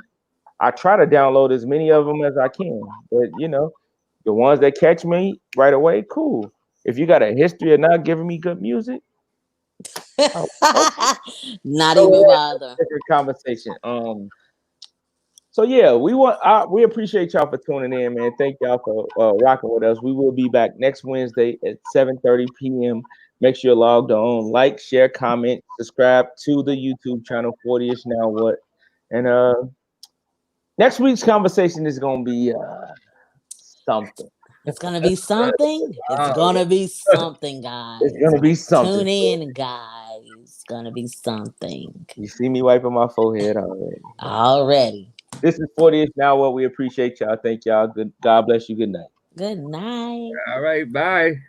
I try to download as many of them as I can, but the ones that catch me right away, cool. If you got a history of not giving me good music, not even bother. Conversation. So yeah, we appreciate y'all for tuning in, man. Thank y'all for rocking with us. We will be back next Wednesday at 7:30 p.m. Make sure you're logged on, like, share, comment, subscribe to the YouTube channel 40ish Now What. And next week's conversation is gonna be something. It's gonna be something. It's gonna be something, guys. It's gonna be something. Tune in, guys. It's gonna be something. You see me wiping my forehead already. This is 40ish Now What. We appreciate y'all. Thank y'all. Good. God bless you. Good night. Good night. All right. Bye.